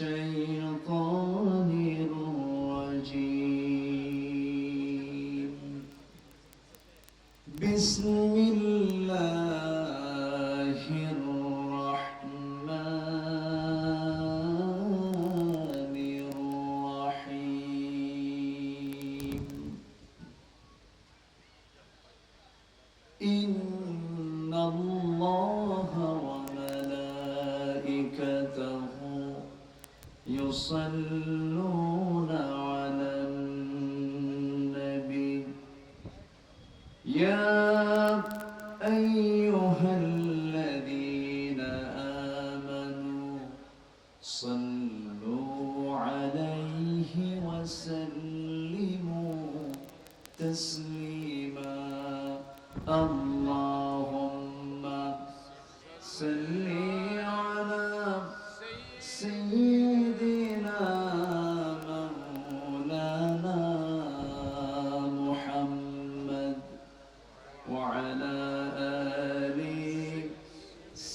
الشيطان الرجيم بسم الله الرحمن الرحيم إن الله وملائكته يصلون على النبي يا أيها الذين آمنوا صلوا عليه وسلموا تسليما اللهم صل على سيدنا مولانا محمد وعلى آل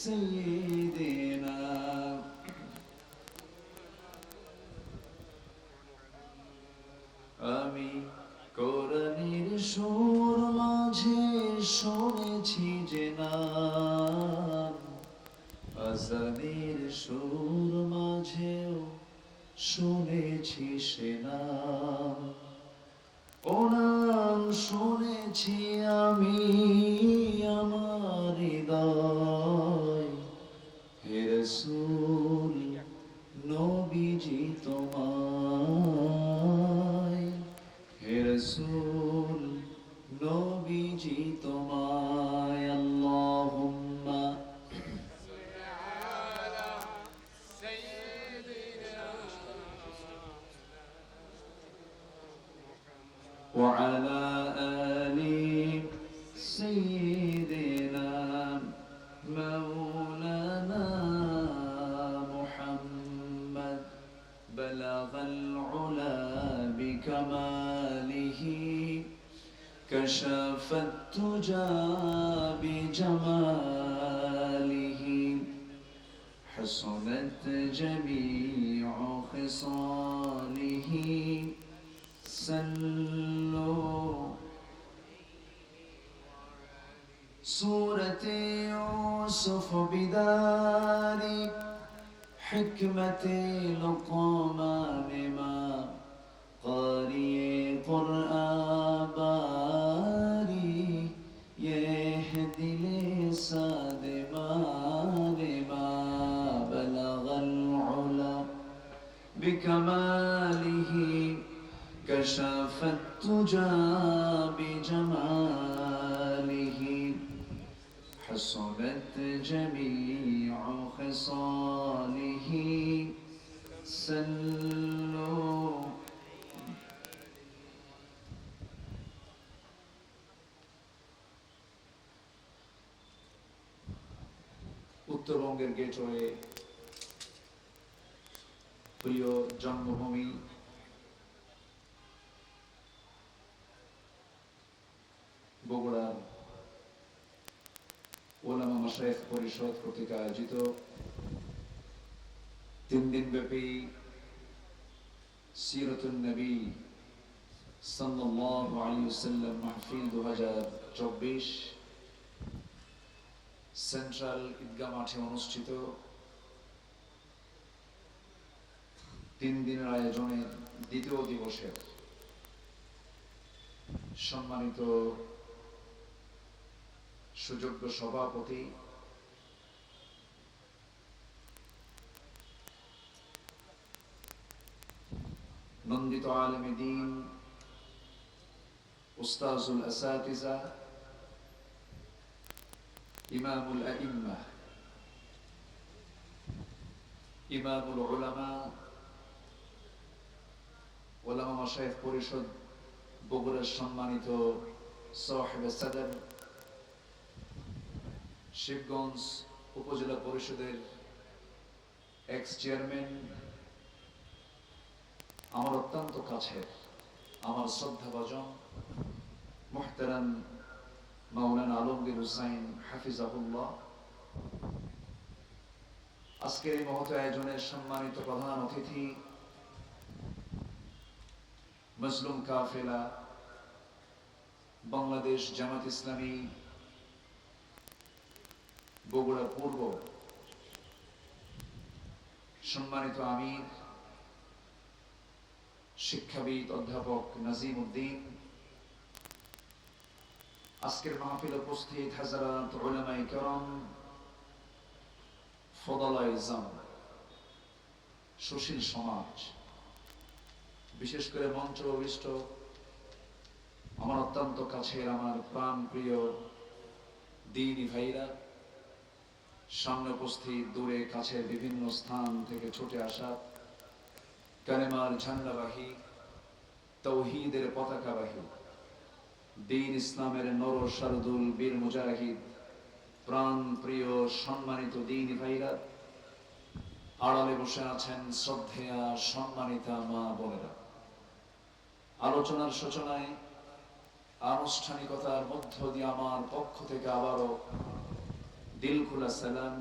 سيدنا আমি কোরআনের সুর মাঝে শুনেছি যে নাম আজানের সুর মাঝেও শুনেছি সে নাম ও নাম শুনেছি আমি আমার হৃদয় হে রাসূল নবীজি তোমায় হে রাসূল নবীজি তোমায় আল্লাহুম্মা وعلى آل سيدنا مولانا محمد بلغ العلا بكماله كشف التجى بجماله حسنت جميع خصاله صلوا سورة يوسف بداري حكمة لقمان ما قارئ قرآن باري يهدي لسان ما بلغ العلا بكماله كشف التجى بجماله حسنت جميع خصاله صلوا উত্তরবঙ্গের গেটওয়ে প্রিয় জন্মভূমি বগুড়ার ওলামা মাশায়েখ পরিষদ কর্তৃক আয়োজিত 3 দিনব্যাপী সিরাতুন নবী সাল্লাল্লাহু আলাইহি ওয়াসাল্লাম মাহফিল 2024 সেন্ট্রাল ঈদগাহ মাঠে অনুষ্ঠিত 3 দিনের আয়োজনের দ্বিতীয় দিবসের সম্মানিত সুযোগ্য সভাপতি নন্দিত আলেমে দ্বীন উস্তাজুল আসাতিজা ইমামুল আইম্মাহ ইমামুল উলামা ওলামা মাশায়েখ পরিষদ বগুড়ার সম্মানিত সাহেবে সাদর শিবগঞ্জ উপজেলা পরিষদের এক্স চেয়ারম্যান আমার অত্যন্ত কাছের আমার শ্রদ্ধাভাজন মুহতারাম মাওলানা আলমগীর হুসাইন হাফিজাহুল্লাহ, আজকের এই মহৎ আয়োজনের সম্মানিত প্রধান অতিথি মজলুম কাফেলা বাংলাদেশ জামাত ইসলামী বগুড়া পূর্ব সম্মানিত আমির শিক্ষাবিদ অধ্যাপক নাজিম উদ্দিন, আজকের মাহফিলে উপস্থিত হাজারাত উলামায়ে কেরাম, ফদালায়ে ইজম, সুশীল সমাজ, বিশেষ করে মঞ্চ অভিষ্ট আমার অত্যন্ত কাছের আমার প্রাণ প্রিয় দ্বীনি ভাইরা, সামনে উপস্থিত দূরে কাছের বিভিন্ন স্থান থেকে ছুটে আসা কালেমার ঝান্ডাবাহী, তাওহীদের পতাকাবাহী, দ্বীন ইসলামের নর শারদুল বীর মুজাহিদ, প্রাণ প্রিয় সম্মানিত দ্বীনি ভাইরা, আড়ালে বসে আছেন শ্রদ্ধেয়া সম্মানিতা মা বোনেরা। আলোচনার সূচনায় আনুষ্ঠানিকতার মধ্য দিয়ে আমার পক্ষ থেকে আবারও দিল খোলা সালাম,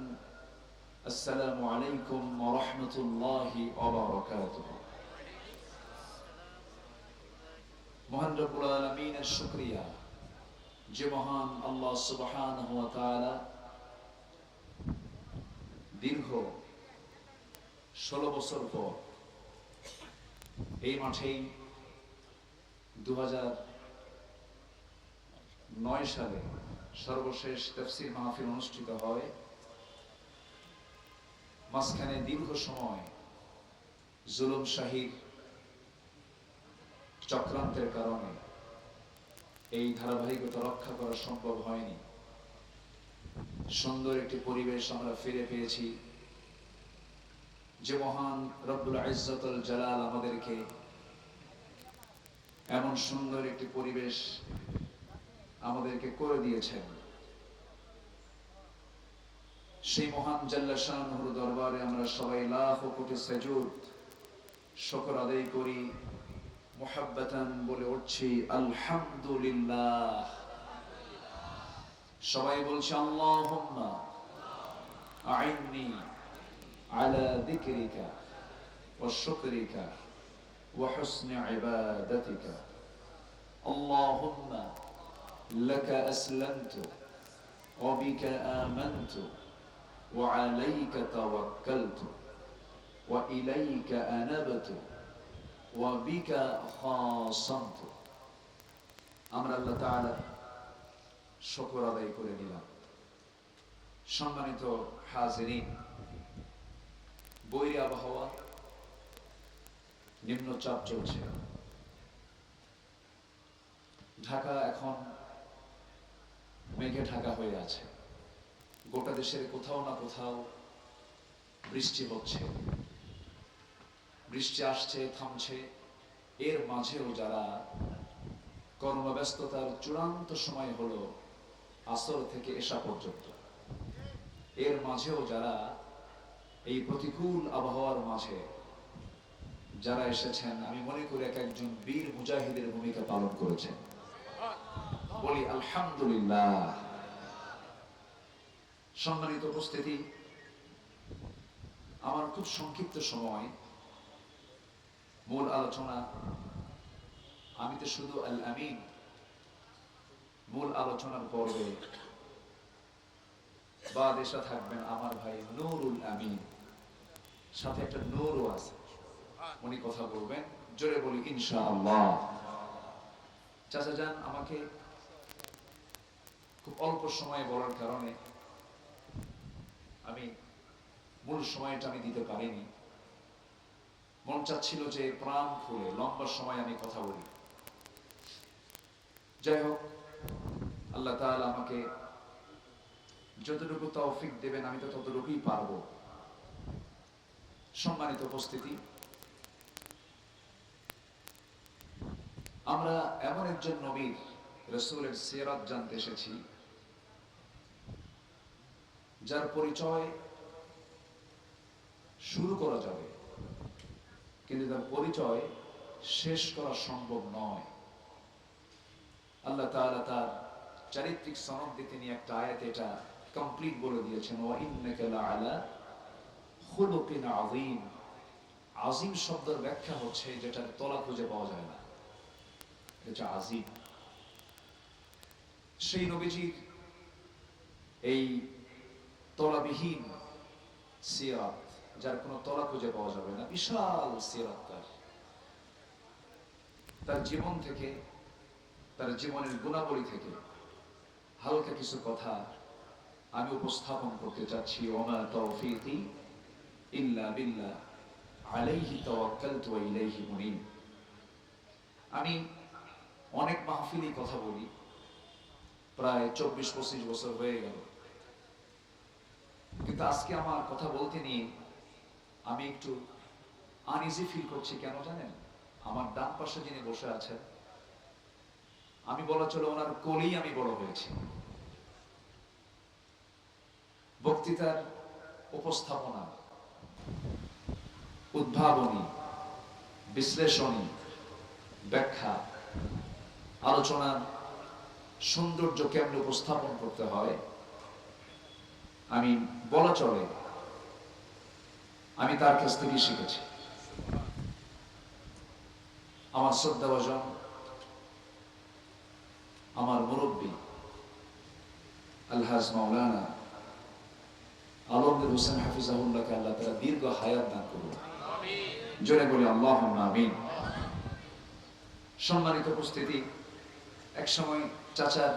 আসসালামু আলাইকুম ওয়া রাহমাতুল্লাহি ওয়া বারাকাতুহু। মহান রব্বুল আলামিনের শুকরিয়া যে মহান আল্লাহ সুবহানাহু ওয়া তাআলা দীর্ঘ 16 বছর পর এই মাঠেই 2009 সালে সর্বশেষ তাফসীর মাহফিল অনুষ্ঠিত হয়। মাঝখানে দীর্ঘ সময় জুলুম শাহীর চক্রান্তের কারণে এই ধারাবাহিকতা রক্ষা করা সম্ভব হয়নি। সুন্দর একটি পরিবেশ আমরা ফিরে পেয়েছি, যে মহান রব্বুল ইজ্জতুল জালাল আমাদেরকে এমন সুন্দর একটি পরিবেশ আমাদেরকে করে দিয়েছেন। সেই মহান জাল্লা শানুর দরবারে আমরা সবাই লাখ কোটি সাজুদ শুকর আদায় করি, মুহাব্বাতান বলে উঠছি আলহামদুলিল্লাহ। সবাই বলছি আল্লাহুম্মা আইন্নি আলা যিকরিকা ওয়া শুকরিকা ওয়া হুসনি ইবাদাতিকা। আল্লাহুম্মা লাকা আসলামতু ওয়া বিকা আমানতু ওয়া আলাইকা তাওয়াক্কালতু ওয়া ইলাইকা আনাবতু ওয়া বিকা খাসামতু। আমরা আল্লাহ তাআলা শুকর আদায় করে নিলাম। সম্মানিত হাজিরিন, বৈরী আবহাওয়া, নিম্নচাপ চলছে। ঢাকা এখন মেঘে ঢাকা হয়ে আছে। গোটা দেশের কোথাও না কোথাও বৃষ্টি হচ্ছে, বৃষ্টি আসছে থামছে। এর মাঝেও যারা কর্মব্যস্ততার চূড়ান্ত সময় হলো আসর থেকে এশা পর্যন্ত, এর মাঝেও যারা এই প্রতিকূল আবহাওয়ার মাঝে যারা এসেছেন, আমি মনে করি এক একজন বীর মুজাহিদের ভূমিকা পালন করেছেন। বলি আলহামদুলিল্লাহ। সম্মানিত উপস্থিতি, আমার খুব সংক্ষিপ্ত সময় মূল আলোচনা, আমি তো শুধু আল আমিন। মূল আলোচনার পর্বে বাদেশা থাকবেন আমার ভাই নুরুল আমিন, সাথে একটা নূরও আছে, উনি কথা বলবেন। জোরে বলি ইনশাআল্লাহ। চাচা যান, আমাকে খুব অল্প সময় বলার কারণে আমি মূল সময়টা আমি দিতে পারিনি। মন চাচ্ছিল যে প্রাণ খুলে লম্বা সময় আমি কথা বলি। যাই হোক, আল্লাহ তাআলা আমাকে যতটুকু তৌফিক দেবেন আমি তো ততটুকুই পারবো। সম্মানিত উপস্থিতি, আমরা এমন একজন নবীর রাসূলের সিরাত জানতে এসেছি যার পরিচয় শুরু করা যাবে, কিন্তু তার পরিচয় শেষ করা সম্ভব নয়। আল্লাহ তাআলা তার চারিত্রিক সনদ দিতে নিয়ে একটা আয়াতে এটা কমপ্লিট বলে দিয়েছেন, ওয়া ইন্নাকা লাআলা খুলুকিন আযীম। আযীম শব্দের ব্যাখ্যা হচ্ছে যেটার তলা খুঁজে পাওয়া যায় না, এটা আযীম। সেই নবীজির এই তলাবিহীন সিরাত, যার কোনো তলা খুঁজে পাওয়া যাবে না, বিশাল সিরাত, তার জীবন থেকে, তার জীবনের গুণাবলী থেকে হালকা কিছু কথা আমি উপস্থাপন করতে চাচ্ছি। ওমা তাওফীকি ইল্লা বিল্লাহ আলাইহি তাওয়াক্কালতু ওয়া ইলাইহি মুনীব। আমি অনেক মাহফিলে কথা বলি, প্রায় 24-25 বছর হয়ে গেল, কিন্তু আজকে আমার কথা বলতে নিয়ে আমি একটু আনইজি ফিল করছি। কেন জানেন? আমার ডান পাশে যিনি বসে আছেন, আমি বলা চলে ওনার কোলেই আমি বড় হয়েছি। বক্তৃতার উপস্থাপনা, উদ্ভাবনী, বিশ্লেষণী, ব্যাখ্যা, আলোচনার সৌন্দর্য কেমনে উপস্থাপন করতে হয়, আমি বলা চলে আমি তার কাছ থেকে শিখেছি। আমার শ্রদ্ধাভাজন, আমার মুরব্বী আলহাজ মাওলানা আলমগীর হোসেন হাফিজাহুল্লাহকে আল্লাহ তাআলা দীর্ঘ হায়াত দান করুন, জোরে বলি আল্লাহুম্মা আমিন। সম্মানিত উপস্থিতি, এক সময় চাচার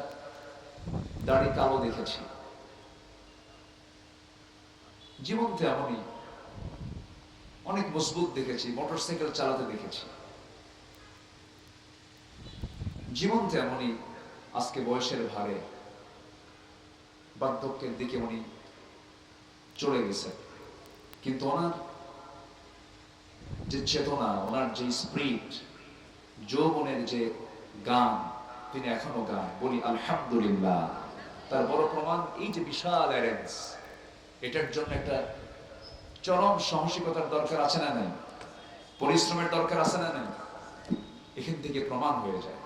দাড়ি কালো দেখেছি, জীবন তেমনই অনেক মজবুত দেখেছি, মোটরসাইকেল চালাতে দেখেছি, জীবন তেমনই আজকে বয়সের ভারে বার্ধক্যের দিকে উনি চলে গেছে। কিন্তু ওনার যে চেতনা, ওনার যে স্পিরিট, যৌবনের যে গান, তিনি এখনো গান। বলি আলহামদুলিল্লাহ। তার বড় প্রমাণ এই যে বিশাল অ্যারেঞ্জ, এটার জন্য একটা চরম সাহসিকতার দরকার আছে না নাই? পরিশ্রমের দরকার আছে না নাই? এখান থেকে প্রমাণ হয়ে যায়।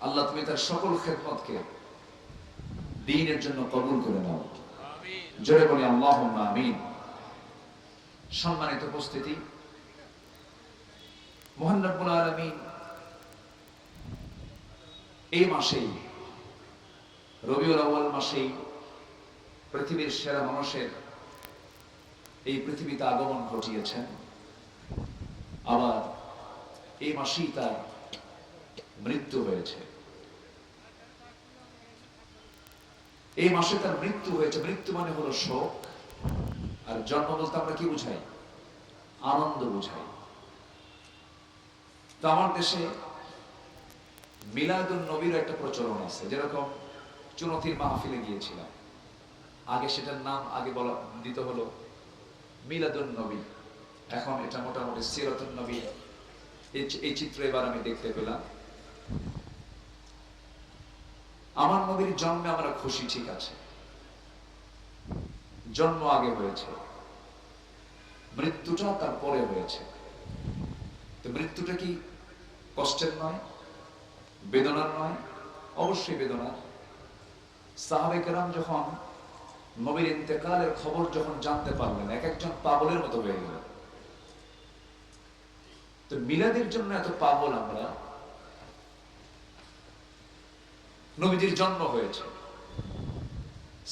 আল্লাহ তুমি তার সকল খেদমতকে দ্বীনের জন্য কবুল করে নাও, জোরে বলি আল্লাহুম্মা আমিন। সম্মানিত উপস্থিতি, মহান রব্বুল আলামিন এই মাসেই, রবিউল আউয়াল মাসেই পৃথিবীর সেরা মানুষের এই পৃথিবীতে আগমন ঘটিয়েছেন। আবার এই মাসেই তার মৃত্যু হয়েছে। এই মাসে তার মৃত্যু হয়েছে। মৃত্যু মানে হলো শোক, আর জন্ম বলতে আমরা কি বুঝাই? আনন্দ বুঝাই। তো আমার দেশে মিলাদুন নবীর একটা প্রচলন আছে। যেরকম চুনতির মাহফিলে গিয়েছিলাম, আগে সেটার নাম বলা দিত হলো মিলাদুন নবী, এখন এটা মোটামুটি সিরাতুন নবী। এই চিত্র এবার আমি দেখতে পেলাম। আমার নবীর জন্মে আমরা খুশি, ঠিক আছে, জন্ম আগে হয়েছে, মৃত্যুটা তারপরে হয়েছে। তো মৃত্যুটা কি কষ্টের নয়, বেদনার নয়? অবশ্যই বেদনার। সাহাবায়ে কেরাম যখন নবীর ইন্তেকালের খবর যখন জানতে পারলেন, এক একজন পাগলের মতো হয়ে গেল। তো মিলাদের জন্য এত পাগল আমরা। নবীজির জন্ম হয়েছে,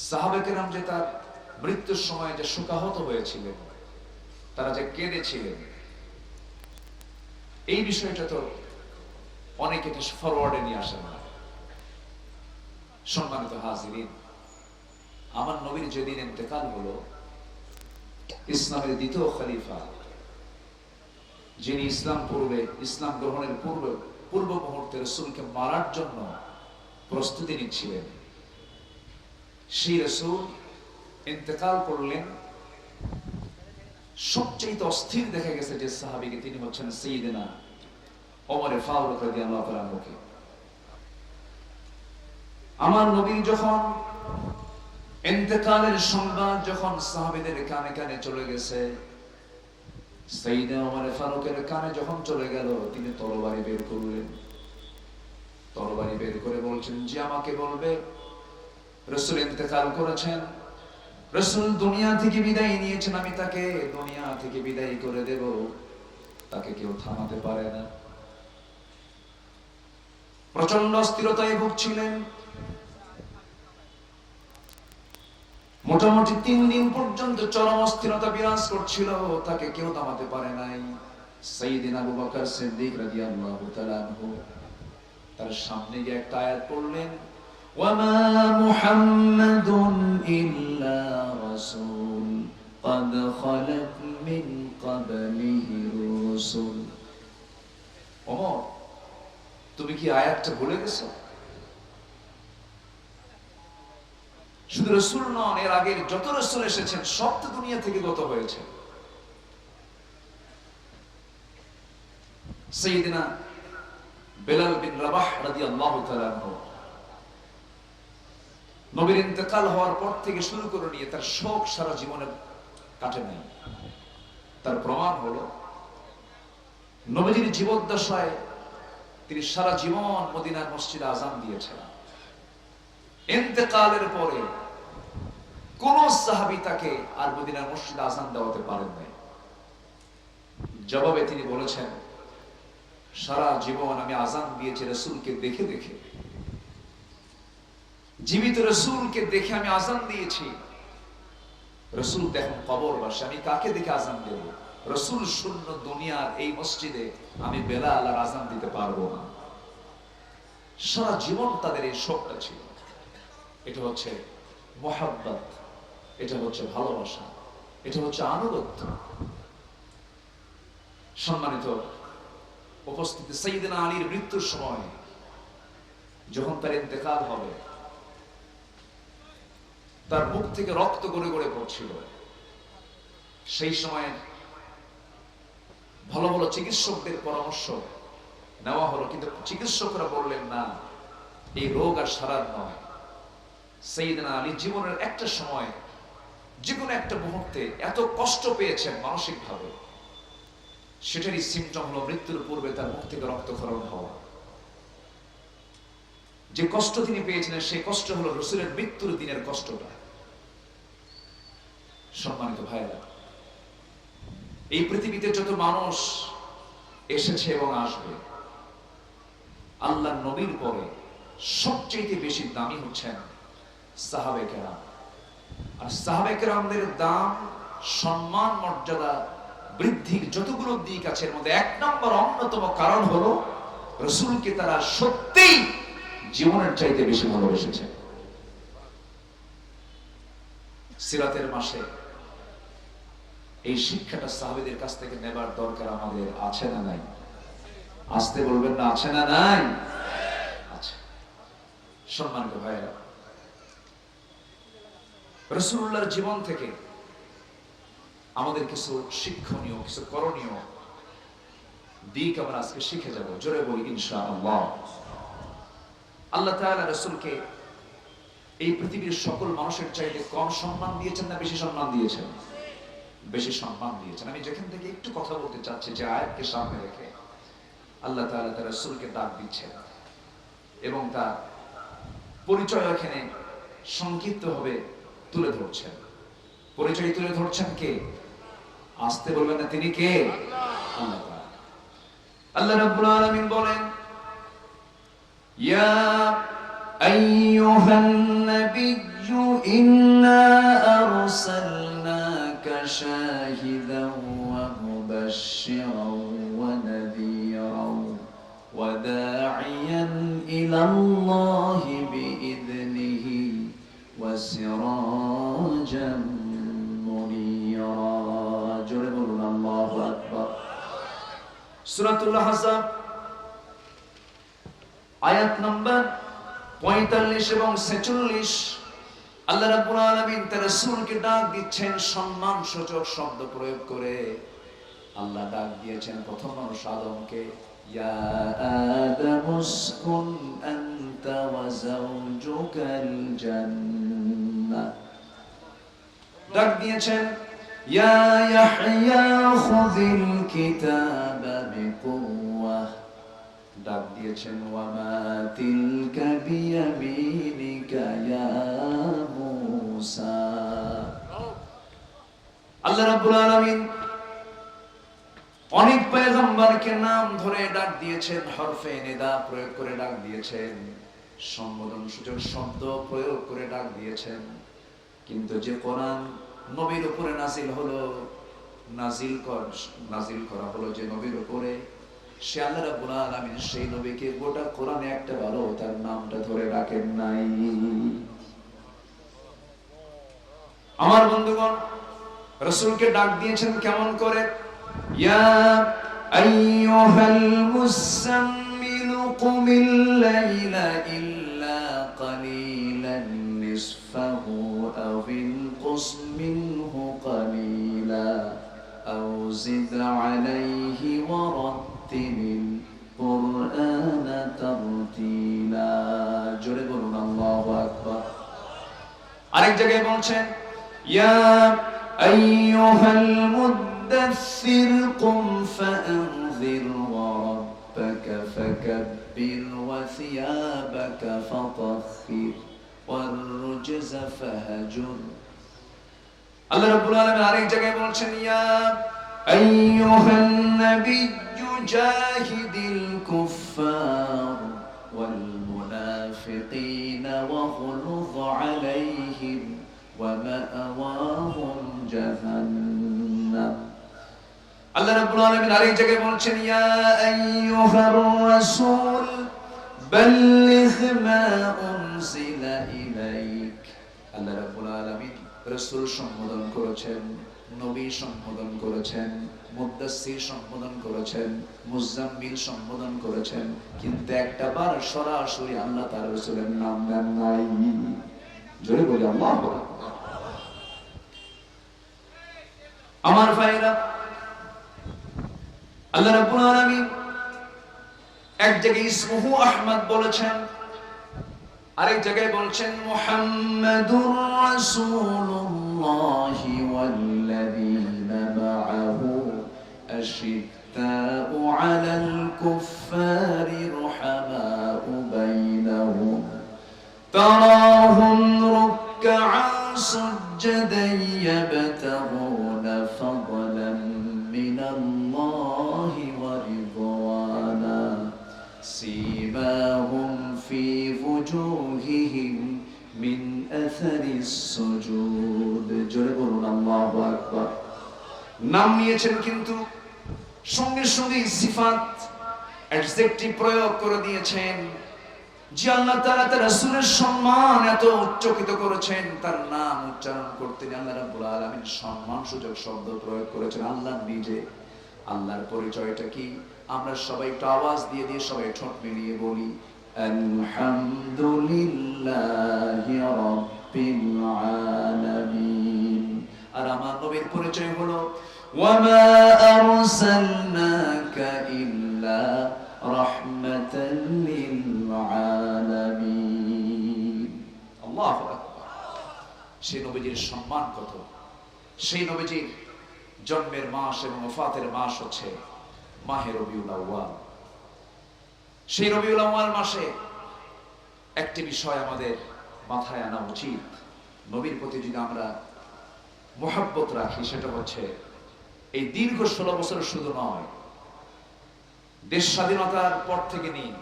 সাহাবায়ে কেরাম যে তার মৃত্যুর সময় যে শোকাহত হয়েছিলেন, তারা যে কেঁদেছিলেন, এই বিষয়টা তো অনেকে ফরওয়ার্ডে নিয়ে আসে না। সম্মানিত হাজিরিন, আমার নবীর যেদিন ইন্তেকাল হলো, ইসলামের দ্বিতীয় খলিফা, যিনি ইসলাম গ্রহণের পূর্ব মুহূর্তে রাসূলকে মারার জন্য প্রস্তুতি নিচ্ছিলেন, সেই রাসূল ইন্তেকাল করলেন। সবচেয়ে অস্থির দেখা গেছে যে সাহাবীকে, তিনি হচ্ছেন সাইয়েদনা ওমর ফারুক রাদিয়াল্লাহু তাআলা আনহু। আমার নবী যখন ইন্তেকালের সংবাদ যখন সাহাবীদের কানে কানে চলে গেছে, সাইয়েদনা ওমর ফারুকের কানে যখন চলে গেল, তিনি তরবারি বের করলেন। তরবারি বের করে বলছেন যে আমাকে বলবে রাসূল ইন্তেকাল করেছেন, রাসূল দুনিয়া থেকে বিদায় নিয়েছেন, আমি তাকে দুনিয়া থেকে বিদায় করে দেব, তাকে কেউ থামাতে পারে না। প্রচন্ড অস্থিরতায় ভুগছিলেন। মোটামুটি 3 দিন পর্যন্ত চরম অস্থিরতা বিরাজ করছিল, তাকে কেউ থামাতে পারে নাই। সাইয়েদনা আবু বকর সিদ্দিক রাদিয়াল্লাহু তাআলা আনহু তার সামনে গিয়ে একটা আয়াত পড়লেন, ওয়ামা মুহাম্মাদুন ইল্লা রাসূল ক্বাদ খালাত মিন ক্বাবলিহি রুসুল। ওমর, তুমি কি আয়াতটা ভুলে গেছো? শুধু রাসূল নন, এর আগের যত রাসূল এসেছেন সব তো দুনিয়া থেকে গত হয়েছে। সাইয়েদনা বেলাল বিন রাবাহ রাদিয়াল্লাহু তাআলা আনহু নবীর ইন্তেকাল হওয়ার পর থেকে শুরু করে নিয়ে তার শোক সারা জীবনে কাটে নাই। তার প্রমাণ হলো নবীজির জীবদ্দশায় তিনি সারা জীবন মদিনার মসজিদে আযান দিয়েছেন। ইন্তেকালের পরে কোন সাহাবী তাকে আর মদিনার মসজিদে আযান দেওয়াতে পারেন নাই। জবাবে তিনি বলেছেন, সারা জীবন আমি আযান দিয়েছি রাসূলকে দেখে দেখে, জীবিত রাসূলকে দেখে আমি আযান দিয়েছি। রাসূল দেখেন কবরবাসী, আমি কাকে দেখে আযান দেব? রাসূল শূন্য দুনিয়ার এই মসজিদে আমি বেলাল আর আযান দিতে পারবো না। সারা জীবন তাদের এই শোকটা ছিল। এটা হচ্ছে মুহাব্বত, এটা হচ্ছে ভালোবাসা, এটা হচ্ছে আনুগত্য। সম্মানিত উপস্থিতি, সাইয়েদনা আলীর মৃত্যুর সময় যখন তার ইন্তেকাল হবে, তার মুখ থেকে রক্ত গড়ে গড়ে পড়ছিল। সেই সময় ভালো ভালো চিকিৎসকদের পরামর্শ নেওয়া হলো, কিন্তু চিকিৎসকরা বললেন না, এই রোগ আর সারার নয়। সাইয়েদনা আলী জীবনের একটা সময়, যে কোনো একটা মুহূর্তে এত কষ্ট পেয়েছেন মানসিকভাবে, সেটারই সিমটম হলো মৃত্যুর পূর্বে তার মুখ থেকে রক্তক্ষরণ হওয়া। যে কষ্ট তিনি পেয়েছিলেন সেই কষ্ট হলো রাসূলের মৃত্যুর দিনের কষ্টটা। সম্মানিত ভাইরা, এই পৃথিবীতে যত মানুষ এসেছে এবং আসবে, আল্লাহর নবীর পরে সবচেয়ে বেশি দামি হচ্ছেন সাহাবে কেরাম। আর সাহাবে কেরামদের দাম, সম্মান, মর্যাদা বৃদ্ধির যতগুলো দিক আছে, এর মধ্যে 1 নম্বর অন্যতম কারণ হলো রাসূলকে তারা সত্যিই জীবনের চাইতে বেশি ভালোবেসেছে। সিরাতের মাসে এই শিক্ষাটা সাহাবীদের কাছ থেকে নেবার দরকার আমাদের আছে না নাই? আসতে বলবেন না, আছে না নাই? আছে। সম্মানিত ভাইরা, রাসূলুল্লাহর জীবন থেকে আমাদের কিছু শিক্ষণীয়, কিছু করণীয় দিক আমরা আজকে শিখে যাব। জোরে বলি ইনশাআল্লাহ। আল্লাহ তাআলা রাসূলকে এই পৃথিবীর সকল মানুষের চাইতে কম সম্মান দিয়েছেন না বেশি সম্মান দিয়েছেন? বেশি সম্মান দিয়েছেন। আমি যেখান থেকে একটু কথা বলতে চাচ্ছি, যে আয়াতকে সামনে রেখে আল্লাহ তাআলা তার রাসূলকে ডাক দিচ্ছেন এবং তার পরিচয় এখানে সংক্ষিপ্তভাবে তুলে ধরছেন। পরিচয় তুলে ধরছেন কে? আসতে বলবেন না, তিনি কে? আল্লাহ তাআলা। আল্লাহ রাব্বুল আলামিন বলেন, ইয়া আইয়ুহান নাবিয়্যু ইন্না আরসালনাকা শাহিদান ওয়া মুবাশশিরান ওয়া নাযীরান ওয়া দা'iয়ান ইলাল্লাহি বিইذনিহি ওয়া সিরাজান মুনীরা। জোরে বলুন আল্লাহু আকবার। সূরাতুল আহজাব আয়াত নাম্বার 45 এবং 46। আল্লাহ রাব্বুল আলামিন তার রাসূলকে ডাক দিচ্ছেন সম্মানসূচক শব্দ প্রয়োগ করে। আল্লাহ ডাক দিয়েছেন প্রথম মানুষ আদমকে, ইয়া আদামুসকুন আনতা ওয়া যাওজুকাল জান্নাহ। ডাক দিয়েছেন ইয়া ইয়াহইয়া খুযিল কিতাবা বিকুওয়া। ডাক দিয়েছেন ওয়ামা তিলকা বিয়ামিনিকা ইয়া মূসা। আল্লাহ রাব্বুল আলামিন অনেক পয়গম্বরকে নাম ধরে ডাক দিয়েছেন, হরফে নিদা প্রয়োগ করে ডাক দিয়েছেন, সম্বোধন সূচক শব্দ প্রয়োগ করে ডাক দিয়েছেন। কিন্তু যে কোরআন নবীর উপরে নাজিল করা হলো যে নবীর উপরে, সে আল্লাহ রাব্বুল আলামিন সেই নবীকে গোটা কোরআনে একটা ভালো তার নামটা ধরে রাখেন নাই। আমার বন্ধুগণ, রাসূলকে ডাক দিয়েছেন কেমন করে? ইয়া আইয়ুহাল মুসাম্মিল কুমিল লাইলা ইল্লা কালিলান নিসফাহু আও ইনকুস মিনহু কালিলা আও জিদ আলাইহি ওয়া রাত্তিলিল কুরআনা তারতিলা। জোরে বলুন আল্লাহু আকবার। আরেক জায়গায় বলছেন ইয়া আইয়ুহাল মুদ্দাসসির কুম ফাআনযির ওয়া রাব্বাকা ফাকাব্বির ওয়া সিয়াবাকা ফাতাহহির ওয়ার রুজজা ফাহজুর। আল্লাহ রাব্বুল আলামিন আরেক জায়গায় বলছেন ইয়া আইয়ুহান নাবিয়্যু জাহিদিল কুফফার ওয়াল মুনাফিকিনা ওয়াগলুয আলাইহিম ওয়া মাআওয়াহুম জাহান্নাম। আল্লাহ রাব্বুল আলামিন আরেক জায়গায় বলছেন ইয়া আইয়ুহার রাসূল বাল্লিগ মা উনজিলা ইলাইক। আল্লাহ রাব্বুল আলামিন রাসূল সম্বোধন করেছেন, নবী সম্বোধন করেছেন, মুদ্দাসসির সম্বোধন করেছেন, মুজাম্মিল সম্বোধন করেছেন, কিন্তু একটা বার সরাসরি আল্লাহ তার রাসূলের নাম নেন নাই। জোরে বলি আল্লাহু আকবার। আমার ভাইরা, আল্লাহ রাব্বুল আলামিন এক জায়গায় ইসমুহু আহমদ বলেছেন, আরেক জায়গায় বলছেন মুহাম্মাদুর রাসূলুল্লাহি ওয়াল্লাযীনা মাআহু আশিদ্দাউ আলাল কুফফারি রুহামাউ বাইনাহুম তারাহুম রুকআন সুজদান ইয়াবতাগুনা ফাদলান মিনাল্লাহি ওয়া রিদওয়ানা সীমাহুম ফি وجوههم من أثر السجود। জোরে বলুন আল্লাহু আকবার। নাম নিয়েছেন কিন্তু সঙ্গে সঙ্গে সিফাত অ্যাডজেক্টিভ প্রয়োগ করে দিয়েছেন যে আল্লাহ তাআলা তার রাসূলের সম্মান এত উচ্চকিত করেছেন, তার নাম উচ্চারণ করতে আল্লাহ রাব্বুল আলামিন সম্মানসূচক শব্দ প্রয়োগ করেছেন। আল্লাহ নিজে, আল্লাহর পরিচয়টা কি? আমরা সবাই একটু আওয়াজ দিয়ে সবাই ঠোঁট মিলিয়ে বলি আলহামদুলিল্লাহি রাব্বিল আলামিন। আর আমার নবীর পরিচয় হলো ওয়া মা আরসালনাকা ইল্লা রাহমাতাল লিল আলামিন। আল্লাহু আকবার। সেই নবীজির সম্মান কত! সেই নবীজির জন্মের মাস এবং ওফাতের মাস হচ্ছে মাহে রবিউল আউয়াল। সেই রবিউল আউয়াল মাসে একটি বিষয় আমাদের মাথায় আনা উচিত, নবীর প্রতি যদি আমরা মহব্বত রাখি, সেটা হচ্ছে এই দীর্ঘ 16 বছর শুধু নয়, দেশ স্বাধীনতার পর থেকে নিয়ে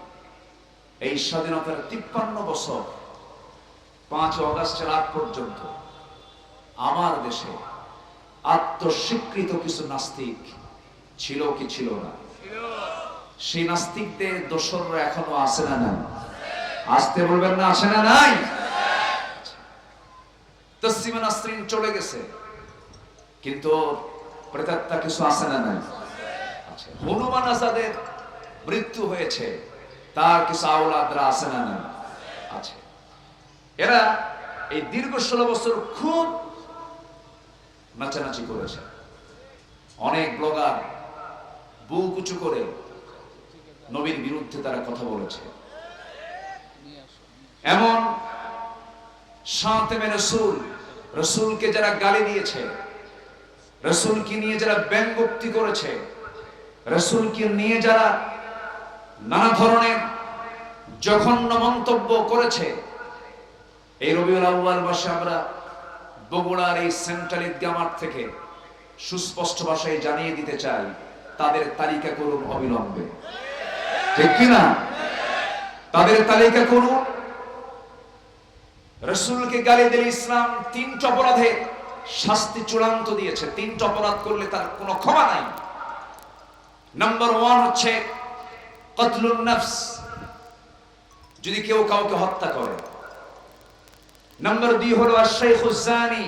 এই স্বাধীনতার 53 বছর 5 অগাস্টের আগ পর্যন্ত আমার দেশে আত্মস্বীকৃত কিছু নাস্তিক ছিল কি ছিল না? সেই নাস্তিকদের দোসররা এখনো আছে না নাই? আসতে বলবেন না, আছে না নাই? তসলিমা নাসরিন চলে গেছে, কিন্তু প্রেতাত্মা কিছু আছে না নাই? আচ্ছা, হনুমান আজাদের মৃত্যু হয়েছে, তার কিছু আওলাদরা আছে না নাই? আছে। এরা এই দীর্ঘ 16 বছর খুব নাচানাচি করেছে। অনেক ব্লগার বুক উঁচু করে নবীর বিরুদ্ধে তারা কথা বলেছে। এমন শাতেমে রাসূল, রাসূলকে যারা গালি দিয়েছে, রাসূলকে নিয়ে যারা ব্যঙ্গোক্তি করেছে, রাসূলকে নিয়ে যারা নানা ধরনের জঘন্য মন্তব্য করেছে, এই রবিউল আউয়াল মাসে আমরা বগুড়ার এই সেন্ট্রাল ঈদগাহ মাঠ থেকে সুস্পষ্ট ভাষায় জানিয়ে দিতে চাই, তাদের তালিকা করুন অবিলম্বে। ঠিক কিনা? তাদের তালিকা করুন। রাসূলকে গালি দিলে ইসলাম 3টা অপরাধে শাস্তি চূড়ান্ত দিয়েছে। 3টা অপরাধ করলে তার কোনো ক্ষমা নাই। নাম্বার 1 হচ্ছে কতলুন নফস, যদি কেউ কাউকে হত্যা করে। নাম্বার 2 হলো আশ-শাইখুজ জানি,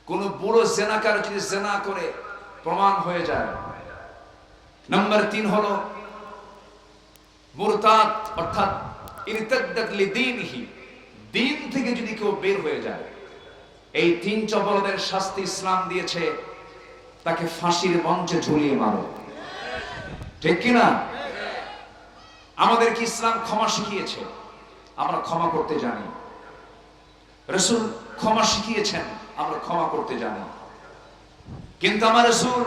কোন বুড়ো জেনাকার যদি জেনা করে প্রমাণ হয়ে যায়। নাম্বার 3 হলো মুরতাদ, অর্থাৎ ইরতাদ্দাত লিদীনিহি, দিন থেকে যদি কেউ বের হয়ে যায়। এই 3 অপরাধের শাস্তি ইসলাম দিয়েছে, তাকে ফাঁসির মঞ্চে ঝুলিয়ে মারো। ঠিক কিনা? আমাদের কি ইসলাম ক্ষমা শিখিয়েছে? আমরা ক্ষমা করতে জানি। রাসূল ক্ষমা শিখিয়েছেন, আমরা ক্ষমা করতে জানি। কিন্তু আমার রাসূল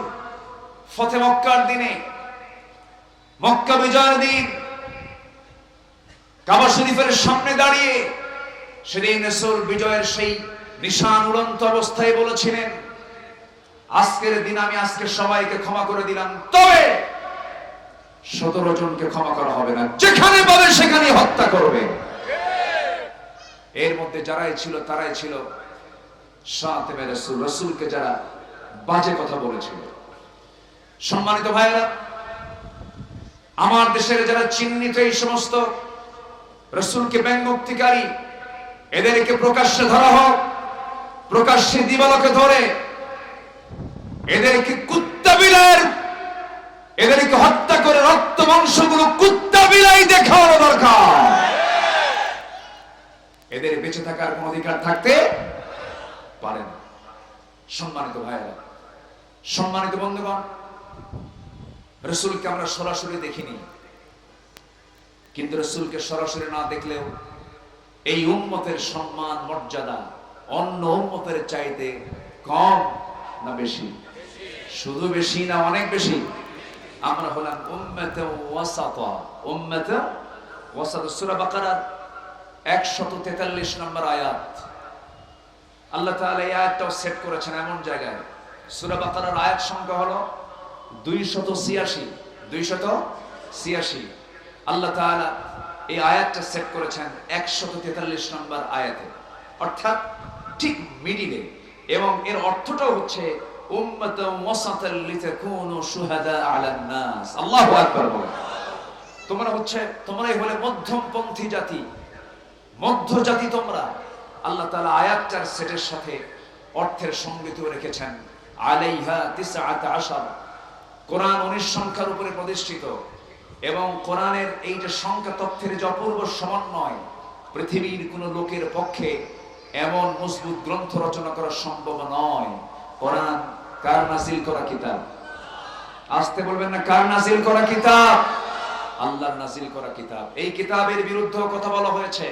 ফতে মক্কার দিনে, মক্কা বিজয়ের দিন, কাবা শরীফের সামনে দাঁড়িয়ে সেদিন রাসূল বিজয়ের সেই নিশান উড়ন্ত অবস্থায় বলেছিলেন, আজকের দিন আমি আজকে সবাইকে ক্ষমা করে দিলাম, তবে 17 জনকে ক্ষমা করা হবে না, যেখানে পাবে সেখানে হত্যা করবে। এর মধ্যে যারাই ছিল তারাই ছিল সাথে রাসূল, রাসূলকে যারা বাজে কথা বলেছিল। সম্মানিত ভাইরা, আমার দেশের যারা চিহ্নিত এই সমস্ত রাসূলকে ব্যঙ্গোক্তিকারী, এদেরকে প্রকাশ্যে ধরা হোক, প্রকাশ্যে দিবালোকে ধরে এদেরকে কুত্তা বিলার, এদেরকে হত্যা করে রক্ত মাংসগুলো কুত্তা বিলাই দেখানো দরকার। এদের বেঁচে থাকার কোন অধিকার থাকতে পারে না। সম্মানিত ভাইরা, সম্মানিত বন্ধুগণ, রাসূলকে আমরা সরাসরি দেখিনি, কিন্তু রাসূলকে সরাসরি না দেখলেও এই উম্মতের সম্মান মর্যাদা অন্য উম্মতের চাইতে কম না বেশি? শুধু বেশি না, অনেক বেশি। আমরা হলাম উম্মাতুন ওয়াসাতা। উম্মাতুন ওয়াসাতা, সূরা বাকারার 143 নম্বর আয়াত। আল্লাহ তাআলা এই আয়াতটাও সেট করেছেন এমন জায়গায়, সূরা বাকারার আয়াত সংখ্যা হলো 286। 286 আল্লাহ তাআলা এই আয়াতটা সেট করেছেন 143 নম্বর আয়াতে, অর্থাৎ ঠিক মিডিলে। এবং এর অর্থটাও হচ্ছে উম্মাতুন ওয়াসাতাল লিতাকুনু শুহাদা আলান নাস। আল্লাহু আকবার বলেন। তোমরাই হলে মধ্যমপন্থী জাতি, মধ্য জাতি তোমরা। আল্লাহ তাআলা আয়াতটার সেটের সাথে অর্থের সঙ্গিত রেখেছেন আলাইহা 19। কোরআন 19 সংখ্যার উপরে প্রতিষ্ঠিত, এবং কোরআনের এই যে সংখ্যা তথ্যের যে অপূর্ব সমন্বয়, পৃথিবীর কোন লোকের পক্ষে এমন মজবুত গ্রন্থ রচনা করা সম্ভব নয়। কোরআন কার নাযিল করা কিতাব? আসতে বলবেন না, কার নাযিল করা কিতাব? আল্লাহর নাযিল করা কিতাব। এই কিতাবের বিরুদ্ধে কথা বলা হয়েছে,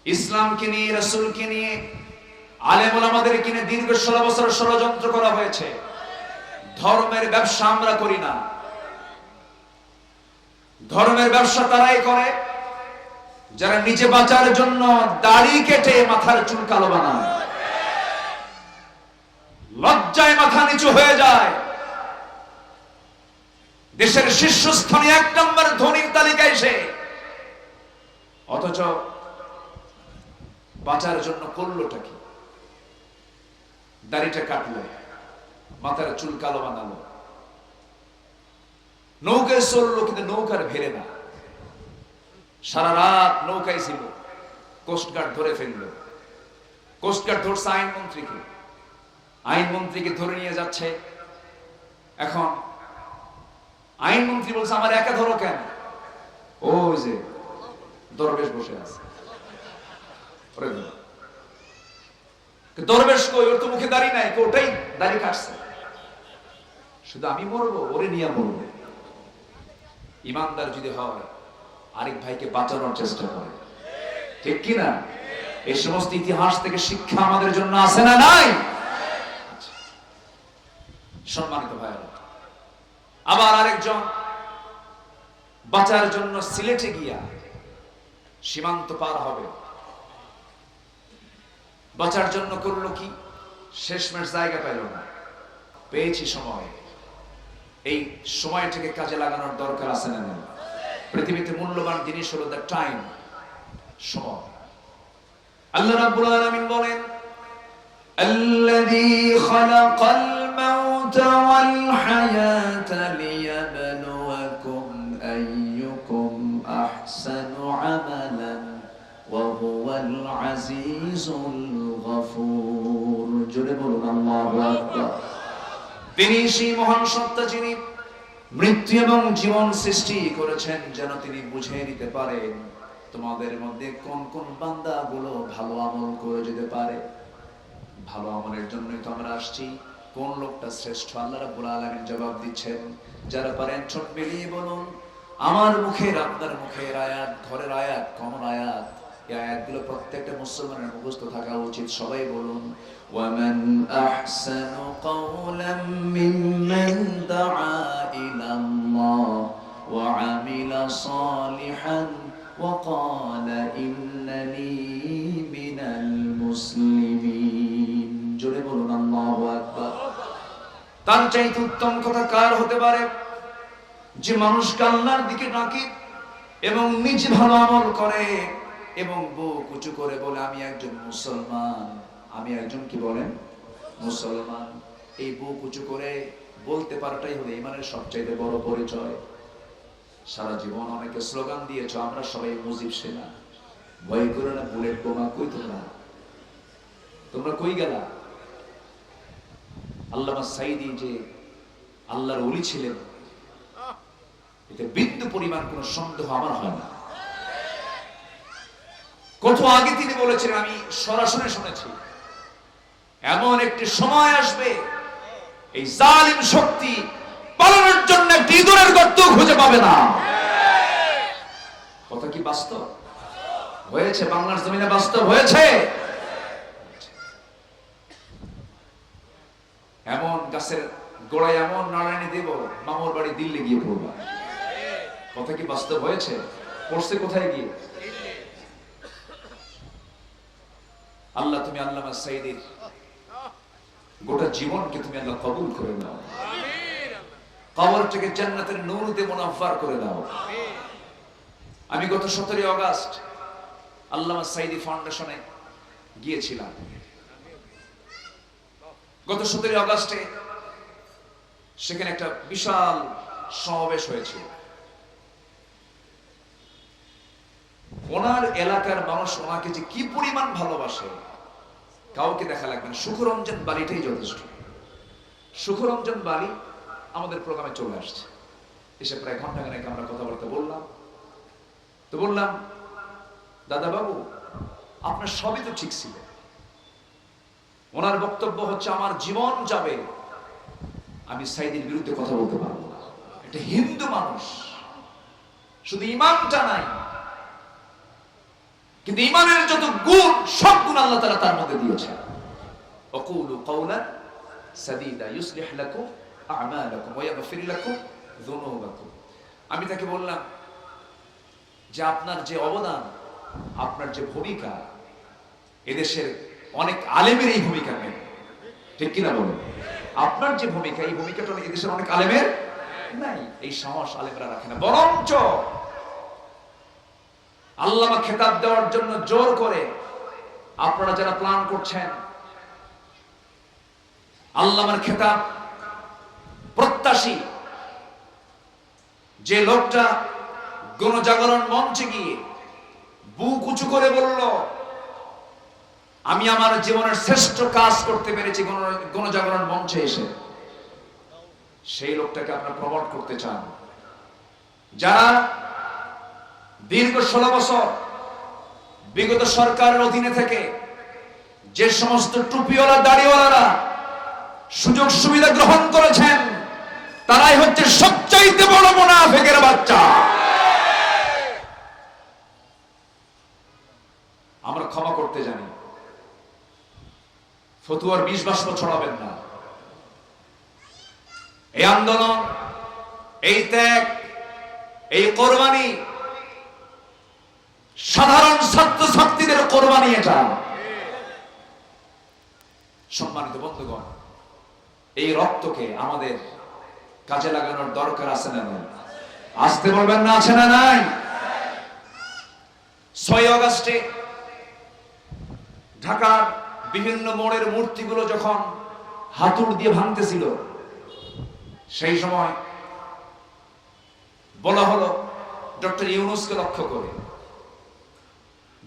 ইসলামকে নিয়ে, রাসূলকে নিয়ে, আলেম ওলামাদেরকে নিয়ে দীর্ঘ 16 বছর ষড়যন্ত্র করা হয়েছে। ধর্মের ব্যবসা আমরা করি না। ধর্মের ব্যবসা তারাই করে যারা নিজে বাঁচার জন্য দাড়ি কেটে মাথার চুল কালো বানায়, লজ্জায় মাথা নিচু হয়ে যায়, দেশের শীর্ষস্থানে 1 নম্বর ধনীর তালিকায় সে, অথচ বাঁচার জন্য করলোটা কি? দাড়িটা কাটলো, মাথার চুল কালো বানালো, নৌকায় চললো, কিন্তু নৌকার ভেড়ে না। সারা রাত নৌকায় ছিল, কোস্টগার্ড ধরে ফেললো। কোস্টগার্ড ধরছে আইনমন্ত্রীকে, আইনমন্ত্রীকে ধরে নিয়ে যাচ্ছে। এখন আইনমন্ত্রী বলছে, আমার একা ধরো কেন? ওই যে দরবেশ বসে আছে। দরবেশ কই? ওর তো মুখে দাড়ি নাই, ওটাই দাড়ি কাটছে। শুধু আমি মরবো, ওরে নিয়ে মরবো। ইমানদার যদি হয় আরেক ভাইকে বাঁচানোর চেষ্টা করে, ঠিক কিনা? এই সমস্ত ইতিহাস থেকে শিক্ষা আমাদের জন্য আছে না নাই? সম্মানিত ভাইরা, আবার আরেকজন বাঁচার জন্য সিলেটে গিয়া সীমান্ত পার হবে, বাঁচার জন্য করলো কি? শেষমেশ জায়গা পেল না। পেয়েছি সময়, এই সময়টাকে কাজে লাগানোর দরকার আছে না নেই? পৃথিবীতে মূল্যবান জিনিস হলো দ্য টাইম, সময়। আল্লাহ রাব্বুল আলামিন বলেন, আল্লাযী খালাকাল মাউতা ওয়াল হায়াতা লিয়াবলুয়াকুম আইয়ুকুম আহসানু আমালান ওয়া হুয়াল আজিজুল গফুর। জোরে বলুন আল্লাহু আকবার। তিনি সেই মহান সত্তা যিনি মৃত্যু এবং জীবন সৃষ্টি করেছেন যেন তিনি বুঝে নিতে পারেন তোমাদের মধ্যে কোন কোন বান্দাগুলো ভালো আমল করে যেতে পারে। ভালো আমলের জন্যই তো আমরা আসছি। কোন লোকটা শ্রেষ্ঠ? আল্লাহ রাব্বুল আলামিন জবাব দিচ্ছেন, যারা পারেন ঠোঁট মিলিয়ে বলুন, আমার মুখের আপনার মুখের আয়াত, ঘরের আয়াত, কমন আয়াত, এই আয়াতগুলো প্রত্যেকটা মুসলমানের মুখস্থ থাকা উচিত। সবাই বলুন, ওয়ামান আহসানু কাওলাম মিম্মান দাআ ইলাল্লাহ ওয়া আমিলা সালিহান ওয়া ক্বালা ইন্নানি মিনাল মুসলিমিন। জোরে বলুন আল্লাহু আকবার। তার চাইতে উত্তম কথা কার হতে পারে যে মানুষকে আল্লাহর দিকে ডাকে এবং নিজে ভালো আমল করে এবং বুক উঁচু করে বলে আমি একজন মুসলমান, আমি একজন কি বলেন মুসলমান। এই বুক উঁচু করে বলতে পারাটাই হলো ঈমানের সবচেয়ে বড় পরিচয়। সারা জীবন অনেকে স্লোগান দিয়েছো, আমরা সবাই মুজিব সেনা, ভয় করে না বুলেট বোমা। কই তোমরা কই গেলা? আল্লামা সাঈদী যে আল্লাহর ওলি ছিলেন এতে বিন্দু পরিমাণ কোনো সন্দেহ আমার হয় না। কত আগে তিনি বলেছিলেন, আমি সরাসরি শুনেছি, এমন একটি সময় আসবে এই জালিম শক্তি পালানোর জন্য একটি ইঁদুরের গর্ত খুঁজে পাবে না। কথা কি বাস্তব হয়েছে? বাংলার জমিনে বাস্তব হয়েছে। এমন গাছের গোড়ায় এমন নারায়ণী দেব, মামুর বাড়ি দিল্লি গিয়ে পড়বা। কথা কি বাস্তব হয়েছে? পড়ছে কোথায় গিয়ে? আল্লাহ তুমি আল্লামা সাঈদীর গোটা জীবনকে তুমি আল্লাহ কবুল করে নাও, কবরটাকে জান্নাতের নূর দিয়ে মুনাফফার করে দাও। আমি গত 17 আগস্ট আল্লামা সাঈদী ফাউন্ডেশনে গিয়েছিলাম। গত 17 আগস্টে সেখানে একটা বিশাল সমাবেশ হয়েছিল। ওনার এলাকার মানুষ ওনাকে যে কি পরিমাণ ভালোবাসে কাউকে দেখা লাগবে না। সুখরঞ্জন বালিটাই যথেষ্ট। সুখরঞ্জন বালি আমাদের প্রোগ্রামে চলে আসছে, এসে প্রায় ঘন্টাখানেক আমরা কথাবার্তা বললাম। তো বললাম, দাদা বাবু আপনার সবই তো ঠিক ছিল। ওনার বক্তব্য হচ্ছে, আমার জীবন যাবে আমি সাঈদীর বিরুদ্ধে কথা বলতে পারবো না। একটা হিন্দু মানুষ, শুধু ইমানটা নাই, কিন্তু ইমানের যত গুণ সব গুণ আল্লাহ তাআলা তার মধ্যে দিয়েছেন। ওয়াকুলু কাওলান সাদীদা ইউসলিহ লাকুম আ'মালাকুম ওয়া ইয়াগফির লাকুম যুনুবাকুম। আমি তাকে বললাম যে আপনার যে অবদান, আপনার যে ভূমিকা, এদেশের অনেক আলেমের এই ভূমিকা নেই, ঠিক কিনা বলেন? আপনার যে ভূমিকা, এই ভূমিকাটা এদেশের অনেক আলেমের নাই। এই সাহস আলেমরা রাখে না, বরঞ্চ আল্লামা খেতাব দেওয়ার জন্য জোর করে আপনারা যারা প্ল্যান করছেন, আল্লামার খেতাব প্রত্যাশী যে লোকটা গণজাগরণ মঞ্চে গিয়ে বুক উঁচু করে বলল, আমি আমার জীবনের শ্রেষ্ঠ কাজ করতে পেরেছি গণজাগরণ মঞ্চে এসে, সেই লোকটাকে আপনারা প্রমোট করতে চান। যারা দীর্ঘ 16 বছর বিগত সরকারের অধীনে থেকে যে সমস্ত টুপিওয়ালা দাড়িওয়ালারা সুযোগ সুবিধা গ্রহণ করেছেন, তারাই হচ্ছে সবচাইতে বড় মুনাফিকের বাচ্চা। আমরা ক্ষমা করতে জানি, ফতুয়ার 20 বাষ্প ছড়াবেন না। এই আন্দোলন, এই ত্যাগ, এই কোরবানি সাধারণ ছাত্র ছাত্রীদের কোরবানি। এটা সম্মানিত বন্ধুগণ, এই রক্তকে আমাদের কাজে লাগানোর দরকার আছে না নাই? আসতে বলবেন না, আছে না নাই? 6 আগস্টে ঢাকার বিভিন্ন মোড়ের মূর্তিগুলো যখন হাতুড় দিয়ে ভাঙতেছিল, সেই সময় বলা হলো ডক্টর ইউনূসকে লক্ষ্য করে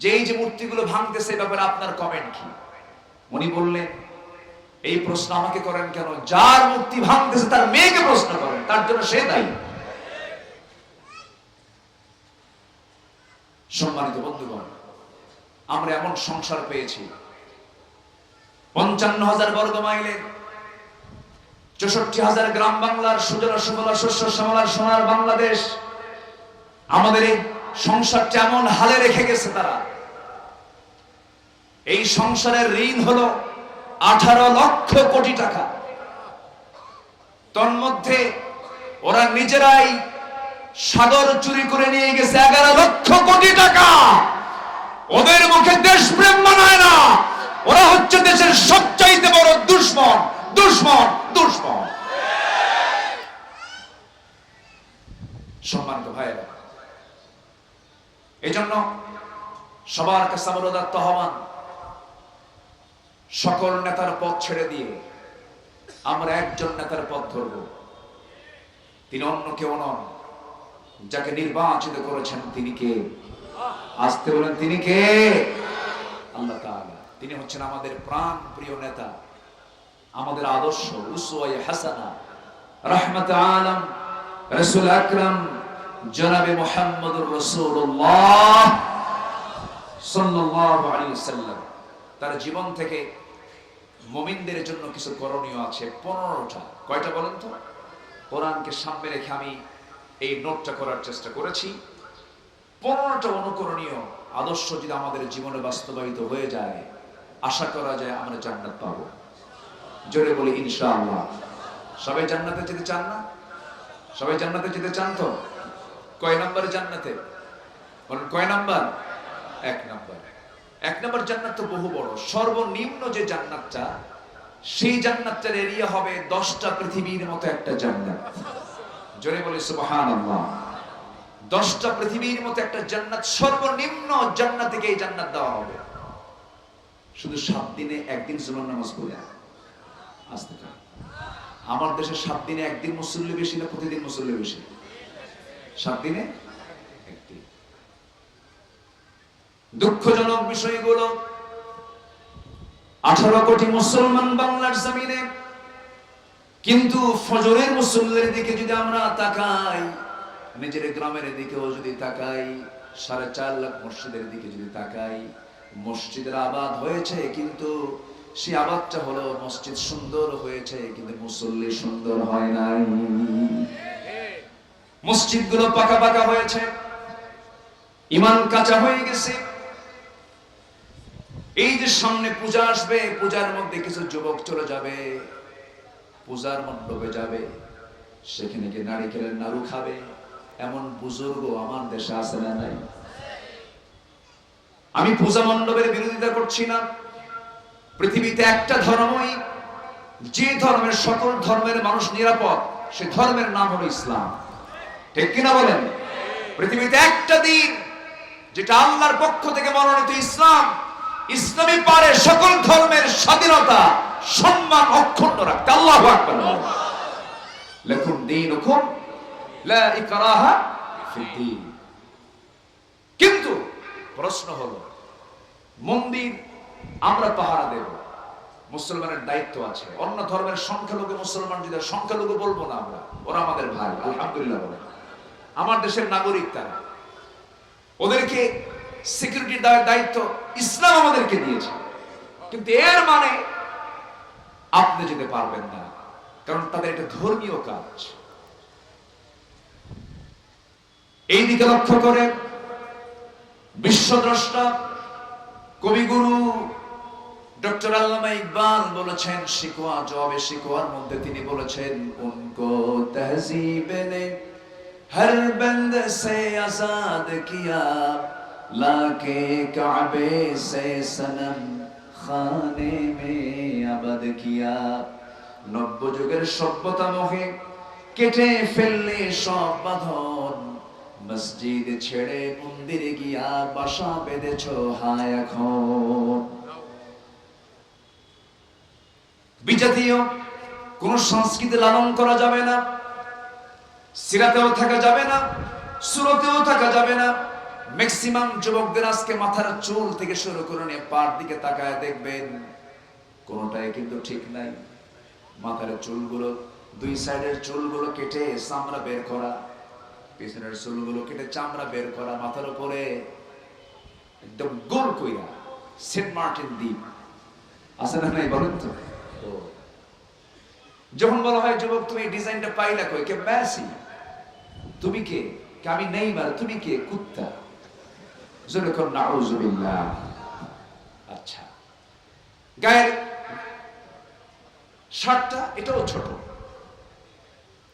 যে এই যে মূর্তিগুলো ভাঙতেছে ব্যাপারে আপনার কমেন্ট কি? উনি বললেন, এই প্রশ্ন আমাকে করেন কেন? যার মূর্তি ভাঙতেছে তার মেয়েকে প্রশ্ন করেন, তার জন্য সে দায়ী। সম্মানিত বন্ধুগণ, আমরা এমন সংসার পেয়েছি 55,000 বর্গ মাইলের 64,000 গ্রাম বাংলার সুজলা সুফলা শস্য শ্যামলার সোনার বাংলাদেশ। আমাদের এই সংসারটা এমন হালে রেখে গেছে তারা। এই সংসারের ঋণ হলো 18 লক্ষ কোটি টাকা। তন্মধ্যে ওরা নিজেরাই সাগর চুরি করে নিয়ে গেছে 11 লক্ষ কোটি টাকা। ওদের মুখে দেশপ্রেম মানায় না, ওরা হচ্ছে দেশের সবচাইতে বড় দুশমন, দুশমন, দুশমন। সম্মানিত ভাইয়েরা, এই জন্য সবার কাছে আমার উদাত্ত আহ্বান, সকল নেতার পথ ছেড়ে দিয়ে আমরা একজন নেতার পথ ধরব। তিনি অন্য কেউ নন, যাকে নির্বাচিত করেছেন তিনি কে? আসতে বলেন, তিনি কে? আল্লাহ তাআলা। তিনি হচ্ছেন আমাদের প্রাণ প্রিয় নেতা, আমাদের আদর্শ, উসওয়ায়ে হাসানা, রাহমাতে আলাম, রাসূল আকরাম জনাবে মুহাম্মদুর রাসূলুল্লাহ সাল্লাল্লাহু আলাইহি ওয়াসাল্লাম। তার জীবন থেকে মুমিনদের জন্য কিছু করণীয় আছে 15টা। কয়টা বলেন তো? কোরআনকে সামনে রেখে আমি এই নোটটা করার চেষ্টা করেছি। 15টা অনুকরণীয় আদর্শ যদি আমাদের জীবনে বাস্তবায়িত হয়ে যায়, আশা করা যায় আমরা জান্নাত পাবো। জোরে বলি ইনশাআল্লাহ। সবাই জান্নাতে যেতে চান না? সবাই জান্নাতে যেতে চান তো? কয় নম্বরে জান্নাতে বলেন? কয় নাম্বার? 1 নাম্বার। 1 নাম্বার জান্নাত তো বহু বড়। সর্বনিম্ন যে জান্নাতটা, সেই জান্নাতটার এরিয়া হবে 10টা পৃথিবীর মতো একটা জান্নাত। জোরে বলি সুবহানাল্লাহ। 10টা পৃথিবীর মতো একটা জান্নাত, সর্বনিম্ন জান্নাতিকে এই জান্নাত দেওয়া হবে। শুধু 7 দিনে 1 দিন জুমার নামাজ পড়ে আসতে পারে। আমার দেশে 7 দিনে 1 দিন মুসল্লি বেশি না প্রতিদিন মুসল্লি বেশি? 7 দিনে 1 দিন। দুঃখজনক বিষয়গুলো, 18 কোটি মুসলমান বাংলার জমিনে, কিন্তু ফজরের মুসল্লির দিকে যদি আমরা তাকাই, নিজের গ্রামের দিকেও যদি তাকাই, 4.5 লাখ মসজিদের দিকে যদি তাকাই, মসজিদের আবাদ হয়েছে, কিন্তু সেই আবাদটা হলো মসজিদ সুন্দর হয়েছে কিন্তু মুসল্লি সুন্দর হয় নাই। মসজিদগুলো পাকা পাকা হয়েছে, ঈমান কাঁচা হয়ে গেছে। এই যে সামনে পূজা আসবে, পূজার মধ্যে কিছু যুবক চলে যাবে, পূজার মণ্ডপে যাবে, সেখানে গিয়ে নারিকেলের নাড়ু খাবে। এমন বুজুর্গ আমার দেশে আছে না নাই? আমি পূজা মণ্ডপের বিরোধিতা করছি না। পৃথিবীতে একটা ধর্মই, যে ধর্মের সকল ধর্মের মানুষ নিরাপদ, সে ধর্মের নাম হলো ইসলাম। ঠিক কিনা বলেন? পৃথিবীতে একটা দিন যেটা আল্লাহর পক্ষ থেকে মনোনীত ইসলাম, ইসলামই পারে সকল ধর্মের স্বাধীনতা সম্মান অক্ষুণ্ণ রাখতে। আল্লাহু আকবার। লাকুম দীনুকুম লা ইকরাহা ফিদ্দীন। কিন্তু প্রশ্ন হলো, মন্দির আমরা পাহারা দেব, মুসলমানের দায়িত্ব আছে। অন্য ধর্মের সংখ্যালঘু মুসলমান যদি, সংখ্যালঘু বলবো না আমরা, ওরা আমাদের ভাই, আলহামদুলিল্লাহ বলে, আমার দেশের নাগরিক তারা। ওদেরকে সিকিউরিটি দেওয়ার দায়িত্ব ইসলাম আমাদেরকে দিয়েছে। কিন্তু এর মানে আপনি যেতে পারবেন না, কারণ তাদের এটা ধর্মীয় কাজ। এই দিকে লক্ষ্য করে বিশ্বদ্রষ্টা কবিগুরু ডক্টর আল্লামা ইকবাল বলেছেন, শিকওয়া জবাবে শিকওয়ার মধ্যে তিনি বলেছেন, উनको तहजीब ने हर बंद से आजाद किया, लाके काबे से सनम খানে মে আবাদ কিয়া। নব্য যুগের সভ্যতা মোহে কেটে ফেললে সব বাঁধন, মসজিদ ছেড়ে মন্দিরে গিয়া বাসা বেঁধেছো হায় এখন। বিজাতীয় কোন সংস্কৃতি লালন করা যাবে না, সিরাতেও থাকা যাবে না, সুরতেও থাকা যাবে না। ম্যাক্সিমাম যুবকদের আজকে মাথার চুল থেকে শুরু করে নিয়ে পার দিকে তাকায় দেখবেন কোনটাই কিন্তু ঠিক নাই। মাথার চুলগুলো, দুই সাইডের চুলগুলো কেটে চামড়া বের করা, পিছনের চুলগুলো কেটে চামড়া বের করা, মাথার উপরে একদম গোল কইরা সেন্ট মার্টিন দ্বীপ আছে না নাই বলেন তো? যখন বলা হয় যুবক তুমি এই ডিজাইনটা পাইলা কই, কে মেসি, তুমি কে? আমি নেইমার, তুমি কে? কুত্তা। জোরে কর নাউজুবিল্লাহ। আচ্ছা, গায়ের শার্টটা এটাও ছোট,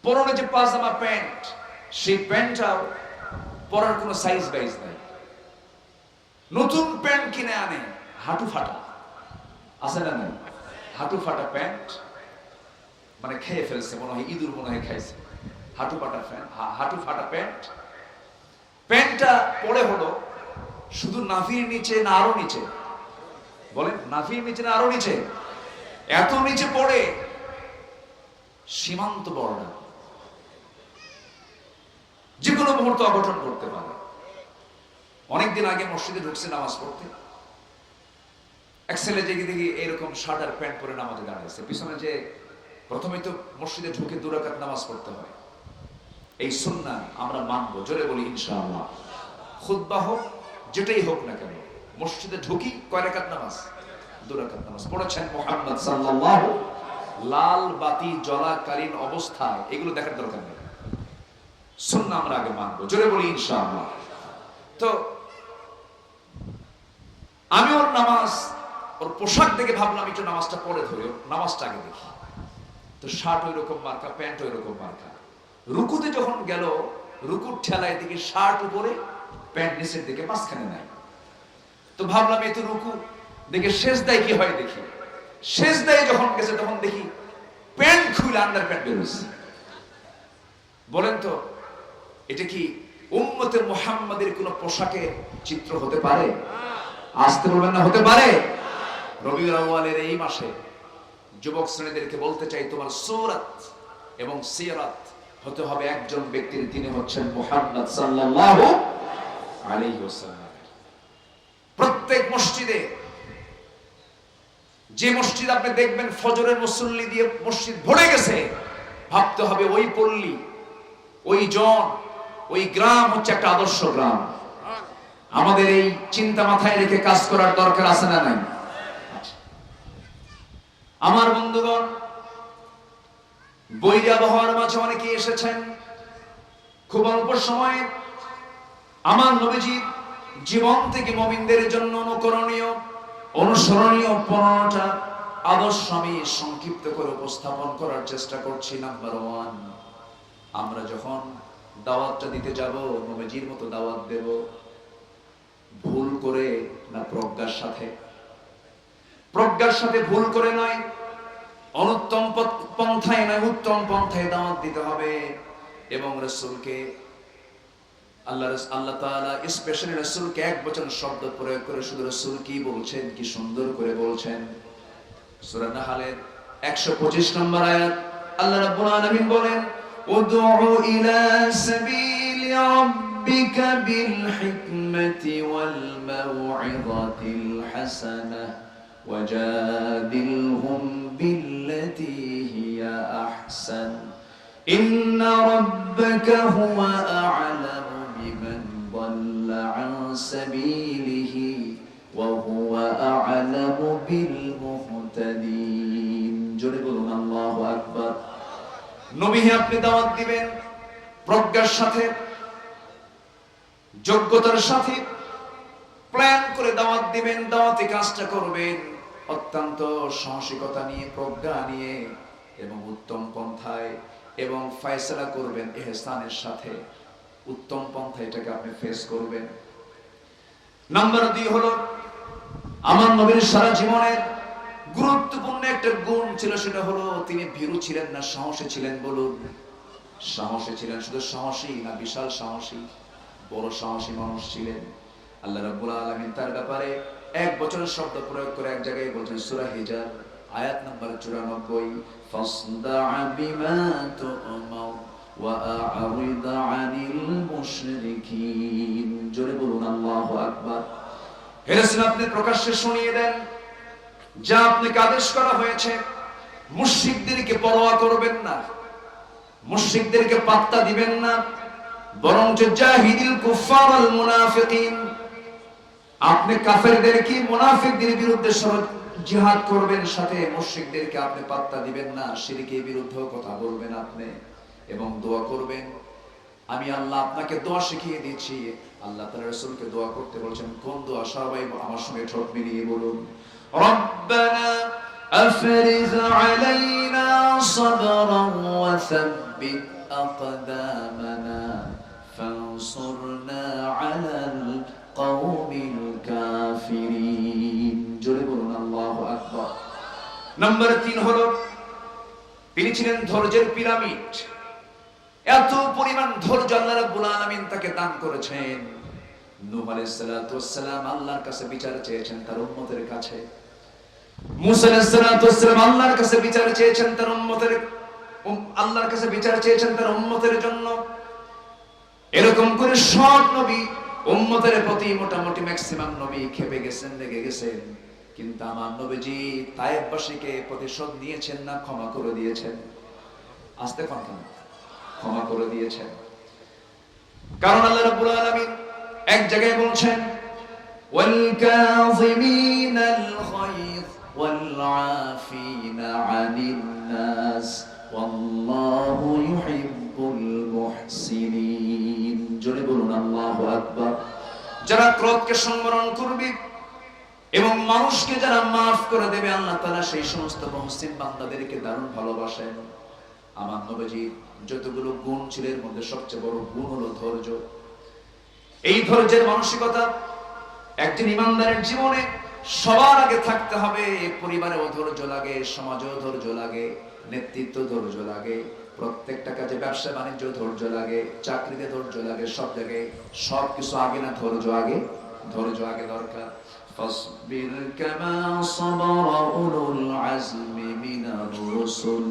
পরনে যে পাজামা প্যান্ট, সেই প্যান্টটাও পরার কোনো সাইজ বাইজ নাই। নতুন প্যান্ট কিনে আনে হাঁটু ফাটা, আছে না নাই? হাঁটু ফাটা প্যান্ট, মানে খেয়ে ফেলছে মনে হয়, ইঁদুর মনে হয় খাইছে। হাঁটু ফাটা প্যান্ট, প্যান্টটা পরে হলো শুধু নাভির নিচে না আরো নিচে? বলেন, নাভির নিচে না আরো নিচে? এত নিচে পড়ে সীমান্ত বর্ডার, যে কোনো মুহূর্তে অঘটন করতে পারে। অনেকদিন আগে মসজিদে ঢুকছে নামাজ পড়তে, এক ছেলে জেগে দেখি এরকম শার্ট আর প্যান্ট পরে নামাজে দাঁড়িয়েছে। পিছনে যে প্রথমে তো মসজিদে ঢুকে 2 রাকাত নামাজ পড়তে হয়, এই সুন্নাহ আমরা মানবো, জোরে বলি ইনশাআল্লাহ। খুতবা হোক যেটাই হোক না কেন, মসজিদে ঢুকি কয় রাকাত নামাজ? 2 রাকাত নামাজ পড়েছেন মুহাম্মদ সাল্লাল্লাহু। লাল বাতি জ্বলাকালীন অবস্থায় এগুলো দেখার দরকার নেই, সুন্নাহ আমরা আগে মানবো, জোরে বলি ইনশাআল্লাহ। তো আমি ওর নামাজ, ওর পোশাক দেখে ভাবলাম একটু নামাজটা পরে ধরে নামাজটা আগে দেখি। তো শার্ট ওই রকম মার্কা, প্যান্ট ওই রকম মার্কা। রুকুতে যখন গেল, রুকুর ঠেলায় দিকে শার্ট উপরে, প্যান্ট নিচের দিকে, মাঝখানে নাই। তো ভাবলাম এই তো রুকু, দেখে সেজদায় কি হয় দেখি। সেজদায় যখন গেছে তখন দেখি প্যান্ট খুলে আন্ডার প্যান্ট বেরোচ্ছে। বলেন তো এটা কি উম্মতে মুহাম্মাদের কোন পোশাকের চিত্র হতে পারে? আসতে বলবেন না হতে পারে? রবিউল আউয়ালের এই মাসে যুবক শ্রেণীদেরকে বলতে চাই, তোমার সূরাত এবং সিরাত হতে হবে একজন ব্যক্তির, তিনি হচ্ছেন মুহাম্মদ সাল্লাল্লাহু আলাইহি ওয়াসাল্লাম। প্রত্যেক মসজিদে, যে মসজিদ আপনি দেখবেন ফজরের মুসল্লি দিয়ে মসজিদ ভরে গেছে, ভাবতে হবে ওই পল্লী, ওই জন, ওই গ্রাম হচ্ছে একটা আদর্শ গ্রাম। আমাদের এই চিন্তা মাথায় রেখে কাজ করার দরকার আছে না নাই? আমার বন্ধুগণ, বৈরী আবহাওয়ার মাঝে অনেকে এসেছেন। খুব অল্প সময়ে আমার নবীজি জীবন থেকে মুমিনদের জন্য অনুকরণীয়, অনুসরণীয় 15টা আদর্শ আমি সংক্ষিপ্ত করে উপস্থাপন করার চেষ্টা করছি। নাম্বার 1, আমরা যখন দাওয়াতটা দিতে যাব, নবীজির মতো দাওয়াত দেব, ভুল করে না প্রজ্ঞার সাথে? প্রজ্ঞার সাথে ভুল করে নয়, অনুত্তম পন্থায় নয়, উত্তম পন্থায় দাওয়াত দিতে হবে। এবং রাসূলকে আল্লাহ তাআলা স্পেশালি রাসূলকে একবচন শব্দ প্রয়োগ করে শুধু রাসূল কি বলছেন, কি সুন্দর করে বলছেন। সূরা নাহলের 125 নম্বর আয়াত, আল্লাহ রাব্বুল আলামিন বলেন, উদউ ইলা সাবিলি রাব্বিকা বিল হিকমাতি ওয়াল মাউইযাতিল হাসানাহ ওয়াজাদিলহুম বিল্লাতী হিয়া আহসান ইন্না রাব্বাকা হুয়া আ'লামু বিমান দাল্লা আন সাবিলিহি ওয়া হুয়া আ'লামু বিল মুহতাদিন। জোরে বলুন আল্লাহু আকবার। নবী হে, আপনি দাওয়াত দিবেন প্রজ্ঞার সাথে, যোগ্যতার সাথে, প্ল্যান করে দাওয়াত দিবেন, দাওয়াতি কাজটা করবেন অত্যন্ত সাহসিকতা নিয়ে, প্রজ্ঞা নিয়ে এবং উত্তম পন্থায়, এবং ফয়সালা করবেন ইহসানের সাথে। উত্তম পন্থা এটাকে আপনি ফেস করবেন। নাম্বার 2 হলো আমার নবীর সারা জীবনের গুরুত্বপূর্ণ একটা গুণ ছিল, সেটা হলো তিনি ভীরু ছিলেন না, সাহসী ছিলেন। বলুন, সাহসী ছিলেন। শুধু সাহসী না, বিশাল সাহসী, বড় সাহসী মানুষ ছিলেন। আল্লাহ রাব্বুল আলামিন তার ব্যাপারে এক বছরের শব্দ প্রয়োগ করে এক জায়গায় বলছেন, সূরা হিজর আয়াত নাম্বার 94, ফাসদা বিমা তু'মার ওয়া আ'রিদ আনিল মুশরিকিন। জোরে বলুন আল্লাহু আকবার। হে রাসূল, আপনি প্রকাশ্যে শুনিয়ে দেন যা আপনাকে আদেশ করা হয়েছে। মুশরিকদেরকে পরোয়া করবেন না, মুশরিকদেরকে পাত্তা দিবেন না, বরং জাহিদিল কুফার ওয়াল মুনাফিকিন, আপনি কাফেরদেরকে মুনাফিকদের বিরুদ্ধে জিহাদ করবেন, সাথে মুশরিকদেরকে আপনি পাত্তা দিবেন না, শিরকের বিরুদ্ধে কথা বলবেন আপনি, এবং দোয়া করবেন। আমি আল্লাহ আপনাকে দোয়া শিখিয়ে দিচ্ছি। আল্লাহ তাআলা রাসূলকে দোয়া করতে বলেছেন। কোন দোয়া? সবাই আমার সঙ্গে ঠোঁট মিলিয়ে বলুন, রব্বানা আফরিজ আলাইনা সাবরান ওয়া সাব্বিত আকদামানা ফানসুরনা আলাল কওমিল কাফিরিন। জোরে বলুন আল্লাহু আকবার। নাম্বার 3 হলো তিনি ছিলেন ধৈর্যের পিরামিড। এত পরিমাণ ধৈর্য আল্লাহ রাব্বুল আলামিন তাকে দান করেছেন। নূহ আলাইহিস সালাতু ওয়াস সালাম আল্লাহর কাছে বিচার চেয়েছেন তার উম্মতের কাছে। মুসা আলাইহিস সালাতু ওয়াস সালাম আল্লাহর কাছে বিচার চেয়েছেন তার উম্মতের, আল্লাহর কাছে বিচার চেয়েছেন তার উম্মতের জন্য। এরকম করে সব নবী উম্মতের প্রতি মোটামুটি ম্যাক্সিমাম নবী খেপে গেছেন, লেগে গেছেন। কিন্তু আমার নবীজি তায়েফবাসীকে প্রতিশোধ নিয়েছেন না ক্ষমা করে দিয়েছেন? আস্তে কথা, ক্ষমা করে দিয়েছেন। কারণ আল্লাহ রাব্বুল আলামিন এক জায়গায় বলছেন, ওয়াল কাযিমিনাল গায়য ওয়াল আফিনা আনিন নাস ওয়াল্লাহু ইউহিব্বুল মুহসিনিন। জোরে বলুন আল্লাহু আকবার। যারা ক্রোধকে সংবরণ করবে এবং মানুষকে যারা মাফ করে দেবে, আল্লাহ তাআলা সেই সমস্ত মুহসিন বান্দাদেরকে দারুণ ভালোবাসেন। আমার নবীজি যতগুলো গুণ ছিল এর মধ্যে সবচেয়ে বড় গুণ হলো ধৈর্য। এই ধৈর্যের মানসিকতা একজন ইমানদারের জীবনে সবার আগে থাকতে হবে। পরিবারেও ধৈর্য লাগে, সমাজেও ধৈর্য লাগে, নেতৃত্ব ধৈর্য লাগে, প্রত্যেকটা কাজে, ব্যবসা বাণিজ্য ধৈর্য লাগে, চাকরিতে ধৈর্য লাগে, সব জায়গায় সবকিছু আগে না, ধৈর্য আগে, ধৈর্য আগে দরকার। ফাসবির কামা সাবারা উলুল আজমি মিনার রুসুল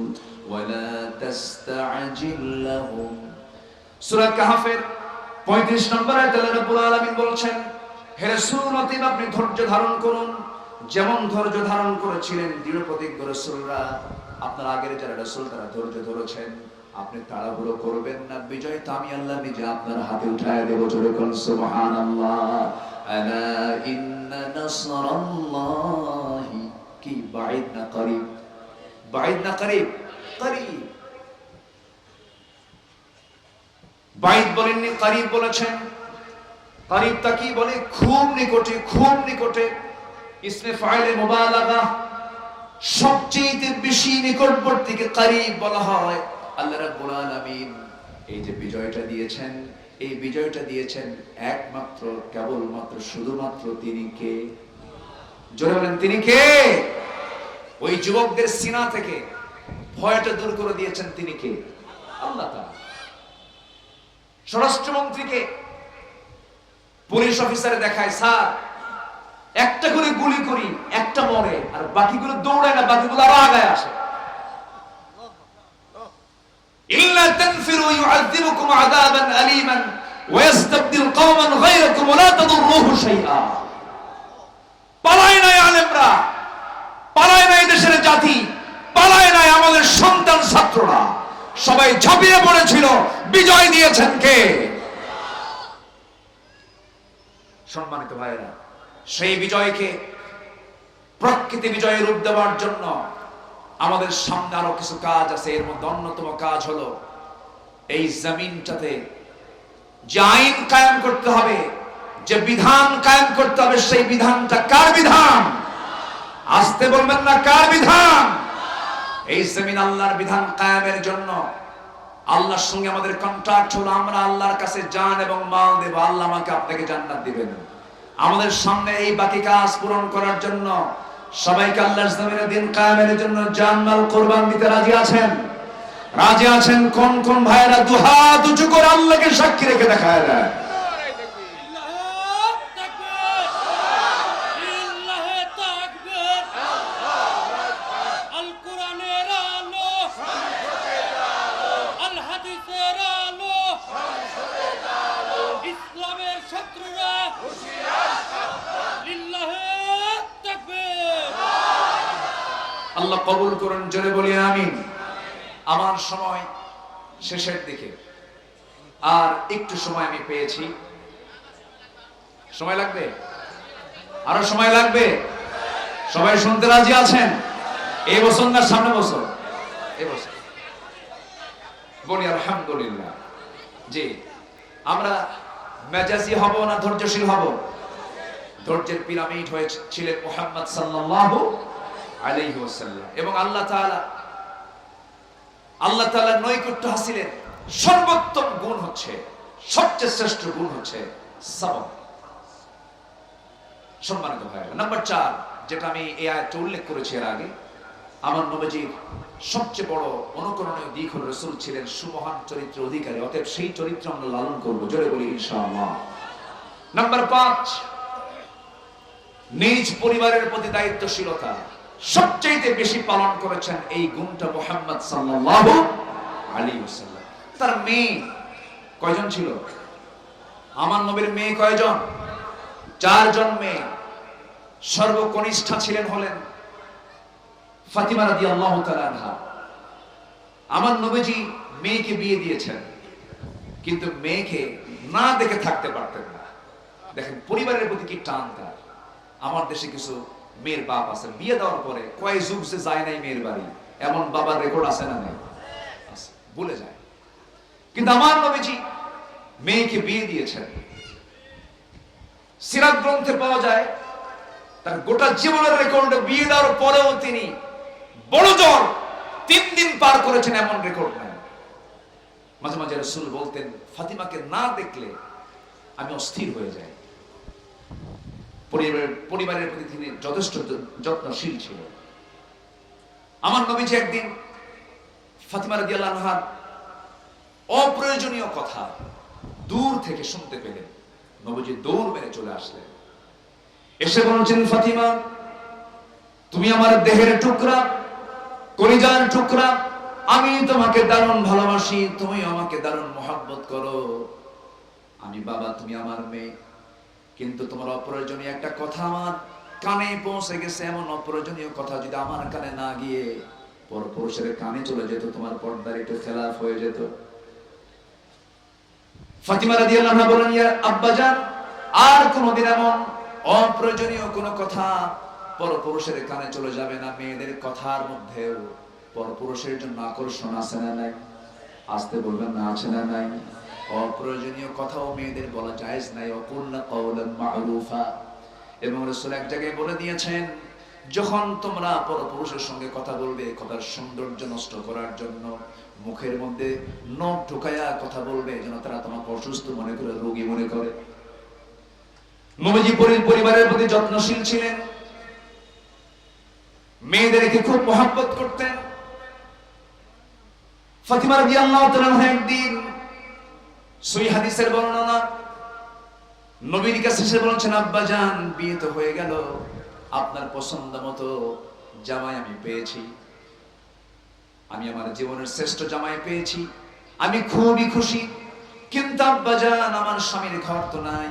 ওয়ালা তাস্তাজিল লাহুম। সূরা কাহফের 35 নম্বর আয়াতে আল্লাহ রাব্বুল আলামিন বলছেন, হে রাসূল, আপনি ধৈর্য ধারণ করুন যেমন ধৈর্য ধারণ করেছিলেন দৃঢ়প্রতিজ্ঞ রাসূলরা। আপনার আগের যারা রাসূল তারা ধৈর্য ধরেছেন। আপনি তাড়াহুড়ো করবেন না, বিজয় তো আমি আল্লাহ নিজে আপনার হাতে উঠায় দেব। জোরে বলুন সুবহানাল্লাহ। আলা ইন্না নাসরাল্লাহি কি বাঈদ না করিব, বাঈদ না করিব, করিব। বাঈদ বলেননি, করিব বলেছেন। করিবটা কি বলে? খুব নিকটে, খুব নিকটে। ইসমে ফাইলে মুবালাগা, সবচেয়ে বেশি নিকটবর্তীকে করিব বলা হয়। আল্লাহ রাব্বুল আলামিন এই যে বিজয়টা দিয়েছেন, এই বিজয়টা দিয়েছেন একমাত্র, কেবলমাত্র, শুধুমাত্র তিনি কে? জোরে বলেন, তিনি কে? ওই যুবকদের সিনা থেকে ভয়টা দূর করে দিয়েছেন তিনি কে? আল্লাহ তাআলা। স্বরাষ্ট্রমন্ত্রীকে পুলিশ অফিসারে দেখায়, স্যার একটা করে গুলি করি, একটা মরে, আর বাকিগুলো দৌড়ায় না, বাকিগুলো আরো আগায় আসে। ইল্লা তানফিরু ইউআযিবুকুম আযাবান আলীমান ওয়া ইস্তাবদিল কওমান গায়রাকুম ওয়া লা তাদুররুহু শাইআ। পালায় নাই আলেমরা, পালায় নাই দেশের জাতি, পালায় নাই আমাদের সন্তান ছাত্ররা, সবাই ঝাঁপিয়ে পড়েছিল। বিজয় দিয়েছেন কে? সম্মানিত ভাইরা, সেই বিজয়কে প্রকৃতি বিজয়ের রূপ দেওয়ার জন্য আমাদের সামনে আরো কিছু কাজ আছে। এর মধ্যে অন্যতম কাজ হলো এই জমিনটাতে যে আইন কায়েম করতে হবে, যে বিধান কায়েম করতে হবে, সেই বিধানটা কার বিধান? আসতে বলবেন না, কার বিধান? এই জমিন আল্লাহর বিধান কায়েমের জন্য আল্লাহর সঙ্গে আমাদের কন্ট্রাক্ট হলো, আমরা আল্লাহর কাছে জান এবং মাল দেব। আল্লাহ আমাকে আপনাকে জান্নাত দিবেন, আমাদের সামনে এই বাকি কাজ পূরণ করার জন্য সবাইকে আল্লাহর জমিনে দিন কায়েমের জন্য জান-মাল কুরবান দিতে রাজি আছেন? রাজি আছেন? কোন কোন ভাইরা দুহাত উঁচু করে আল্লাহকে সাক্ষী রেখে দেখায় দেয়? আল্লাহ কবুল করুন, জোরে বলি আমিন। আমার সময় শেষের দিকে, আর একটু সময় আমি পেয়েছি। সময় লাগবে? আরো সময় লাগবে? সবাই শুনতে রাজি আছেন? এই বছর না সামনে বছর? এই বছর বলি আলহামদুলিল্লাহ। জি, আমরা মেজাজি হব না ধৈর্যশীল হব? ধৈর্যের পিরামিড হয়েছিলেন মুহাম্মদ সাল্লাল্লাহু আলাইহি ওয়াসাল্লাম। এবং আল্লাহ তাআলার নৈকট্য হাসিলের সর্বোত্তম গুণ হচ্ছে, সবচেয়ে শ্রেষ্ঠ গুণ হচ্ছে সবর। সম্মানিত ভাইরা, নাম্বার 4 যেটা আমি এই আয়াতে উল্লেখ করেছি এর আগে, আমার নবীজির সবচেয়ে বড় অনুকরণীয় দিক হলো রাসূল ছিলেন সুমহান চরিত্রের অধিকারী, অতএব সেই চরিত্র আমরা লালন করব, জোরে বলি ইনশাআল্লাহ। নাম্বার 5, নিজ পরিবারের প্রতি দায়িত্বশীলতা সবচেয়ে বেশি পালন করেছেন এই গুণটা মুহাম্মদ সাল্লাল্লাহু আলাইহি ওয়াসাল্লাম। তার মেয়ে কয়জন ছিল? আমার নবীর মেয়ে কয়জন? 4 জন মেয়ে। সর্বকনিষ্ঠা হলেন ফাতিমা রাদিয়াল্লাহু তাআলা আনহা। আমার নবীজি মেয়েকে বিয়ে দিয়েছেন, কিন্তু মেয়েকে না দেখে থাকতে পারতেন না। দেখেন পরিবারের প্রতি কি টান তার। আমার দেশে কিছু মেয়ের বাপ আছে, বিয়ে দেওয়ার পরে কয় যুগ সে যায় নাই মেয়ের বাড়ি, এমন বাবার রেকর্ড আছে না নাই? ভুলে যায়। কিন্তু আমার নবীজি মেয়েকে বিয়ে দিয়েছেন। সিরাত গ্রন্থে পাওয়া যায় তার গোটা জীবনের রেকর্ডে বিয়ে দেওয়ার পরেও তিনি বড় জ্বর 3 দিন পার করেছেন, এমন রেকর্ড নাই। মাঝে মাঝে রাসূল বলতেন, ফাতিমাকে না দেখলে আমি অস্থির হয়ে যাই। পরিবারের প্রতি তিনি যথেষ্ট যত্নশীল ছিলেন। আমার নবীজি একদিন ফাতিমা রাদিয়াল্লাহু আনহার অপ্রয়োজনীয় কথা দূর থেকে শুনতে পেলেন। নবীজি দৌড় মেরে চলে আসলেন, এসে বলছেন, ফাতিমা তুমি আমার দেহের টুকরা, কলিজার টুকরা, আমি তোমাকে দারুণ ভালোবাসি, তুমি আমাকে দারুণ মহব্বত করো। আমি বাবা, তুমি আমার মেয়ে, কিন্তু তোমার অপ্রয়োজনীয় একটা কথা আমার কানে পৌঁছে গেছে। এমন অপ্রয়োজনীয় কথা যদি আমার কানে না গিয়ে পরপুরুষের কানে চলে যেত, তোমার পর্দার একটু খেলাফ হয়ে যেত। ফাতিমা রাদিয়াল্লাহু আনহা বলেন, ইয়া আব্বাজান, আর কোনদিন এমন অপ্রয়োজনীয় কোনো কথা পরপুরুষের কানে চলে যাবে না। মেয়েদের কথার মধ্যেও পরপুরুষের জন্য আকর্ষণ আছে না নাই? আসতে বলবেন না, আছে না নাই? অপ্রয়োজনীয় কথাও মেয়েদের বলা জায়েজ নাই। ওয়াকুলনা কাওলান মা'রুফা। এবং রাসূল এক জায়গায় বলে দিয়েছেন, যখন তোমরা পরপুরুষের সঙ্গে কথা বলবে, কথার সৌন্দর্য নষ্ট করার জন্য মুখের মধ্যে নখ ঢোকায়া কথা বলবে, যেন তারা তোমাকে অসুস্থ মনে করে, রোগী মনে করে। নবীজি পরিবারের প্রতি যত্নশীল ছিলেন, মেয়েদেরকে খুব মহব্বত করতেন। ফাতিমা রাদিয়াল্লাহু তাআলা একদিন, সহিহ হাদিসের বর্ণনা, নবীর কাছে এসে বলছেন, আব্বাজান বিয়ে তো হয়ে গেল, আপনার পছন্দ মতো জামাই আমি পেয়েছি, আমি আমার জীবনের শ্রেষ্ঠ জামাই পেয়েছি, আমি খুবই খুশি। কিন্তু আব্বাজান আমার স্বামীর ঘর তো নাই,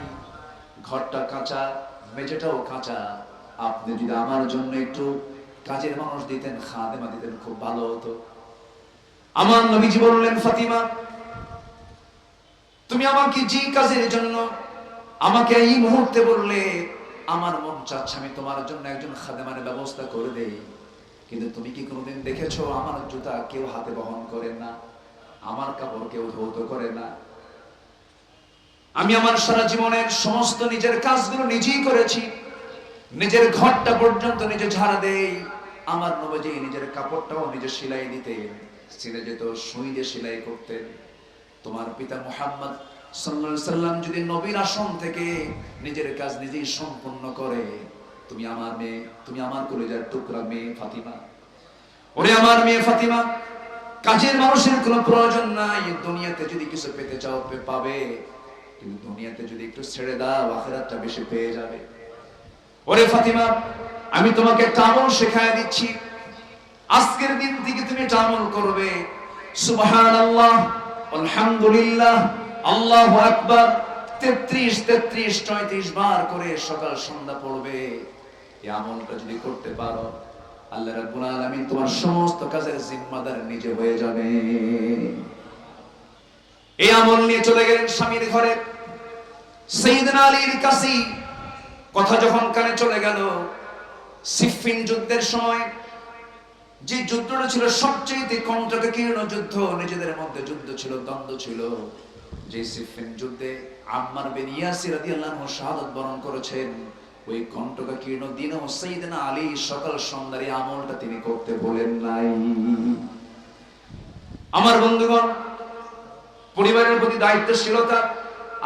ঘরটা কাঁচা, মেঝেটাও কাঁচা, আপনি যদি আমার জন্য একটু কাজের মানুষ দিতেন, খাদেমা দিতেন, খুব ভালো হতো। আমার নবীজি বললেন, ফাতিমা তুমি আমাকে যে কাজের জন্য আমাকে এই মুহূর্তে বললে, আমার মন চাচ্ছে আমি তোমার জন্য একজন খাদেমার ব্যবস্থা করে দেই। কিন্তু তুমি কি কোনোদিন দেখেছো আমার জুতা কেউ হাতে বহন করে না, আমার কাপড় কেউ ধৌত করে না? আমি আমার সারা জীবনের সমস্ত নিজের কাজগুলো নিজেই করেছি, নিজের ঘরটা পর্যন্ত নিজে ঝাড়া দেই। আমার নবীজি নিজের কাপড়টাও নিজে সেলাই দিতেন, ছিঁড়ে যেত সুই দিয়ে সেলাই করতেন। তোমার পিতা মুহাম্মদ সাল্লাল্লাহু আলাইহি সাল্লাম যদি নবীর আসন থেকে নিজের কাজ নিজেই সম্পন্ন করে, তুমি আমার মেয়ে, তুমি আমার কলিজার টুকরা মেয়ে ফাতিমা, ওরে আমার মেয়ে ফাতিমা, কাজের মানুষের কোনো প্রয়োজন নাই। দুনিয়াতে যদি কিছু পেতে চাও পাবে, কিন্তু দুনিয়াতে যদি একটু ছেড়ে দাও আখিরাতটা বেশি পেয়ে যাবে। ওরে ফাতিমা, আমি তোমাকে একটা আমল শেখায় দিচ্ছি, আজকের দিন থেকে তুমি এটা আমল করবে। সুবহানাল্লাহ, আলহামদুলিল্লাহ, আল্লাহু আকবার 33 বার করে সকাল সন্ধ্যা পড়বে। এই আমলটা যদি করতে পারো, আল্লাহ রাব্বুল আলামিন তোমার সমস্ত কাজের জিম্মাদার নিজে হয়ে যাবে। এই আমল নিয়ে চলে গেলেন স্বামীর ঘরে। সাইয়েদনা আলীর কাছে কথা যখন কানে চলে গেল, সিফফিন যুদ্ধের সময় যে যুদ্ধটা ছিল সবচেয়ে কণ্টকীর্ণ যুদ্ধ, নিজেদের মধ্যে যুদ্ধ ছিল, দ্বন্দ্ব ছিল, যে সিফফিন যুদ্ধে আম্মার বিন ইয়াসির রাদিয়াল্লাহু আনহু শাহাদাত বরণ করেছেন, ওই কণ্টকীর্ণ দিনেও সাইয়েদনা আলী সকাল সন্ধ্যার এই আমলটা তিনি করতে বলেন নাই। আমার বন্ধুগণ, পরিবারের প্রতি দায়িত্বশীলতা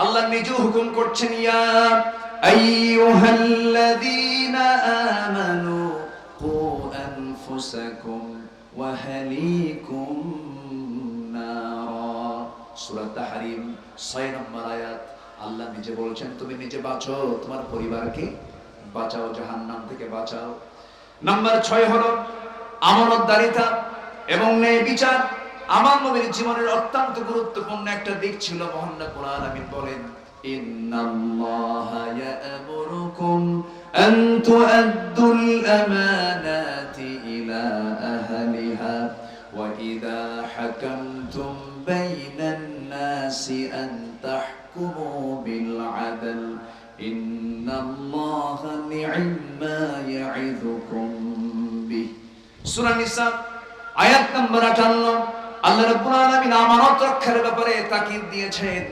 আল্লাহ নিজে হুকুম করছেন, ইয়া আইয়ুহাল্লাযীনা আমানু কু আনফুসাকুম ওয়া আহলিকুম নারা। সূরা তাহরিম 6 নম্বর আয়াত। আল্লাহ নিজে বলছেন, তুমি নিজে বাঁচো, তোমার পরিবারকে বাঁচাও, জাহান্নাম থেকে বাঁচাও। নাম্বার 6 হলো আমানতদারিতা এবং ন্যায় বিচার। আমার নবীর জীবনের অত্যন্ত গুরুত্বপূর্ণ একটা দিক ছিল। মহান রব্বুল আলামিন বলেন, ইন্নাল্লাহা ইয়া'মুরুকুম আন তু'আদ্দুল আমানাতি ইলা আহলিহা ওয়া ইযা হাকামতুম বাইনান নাসি আন তাহকুমু বিল আদল ইন্নাল্লাহা নি'মা ইয়া'ইযুকুম বিহি। সূরা নিসা আয়াত নম্বর 58। আল্লাহ রাব্বুল আলামিন আমানত রক্ষার ব্যাপারে তাকিদ দিয়েছেন।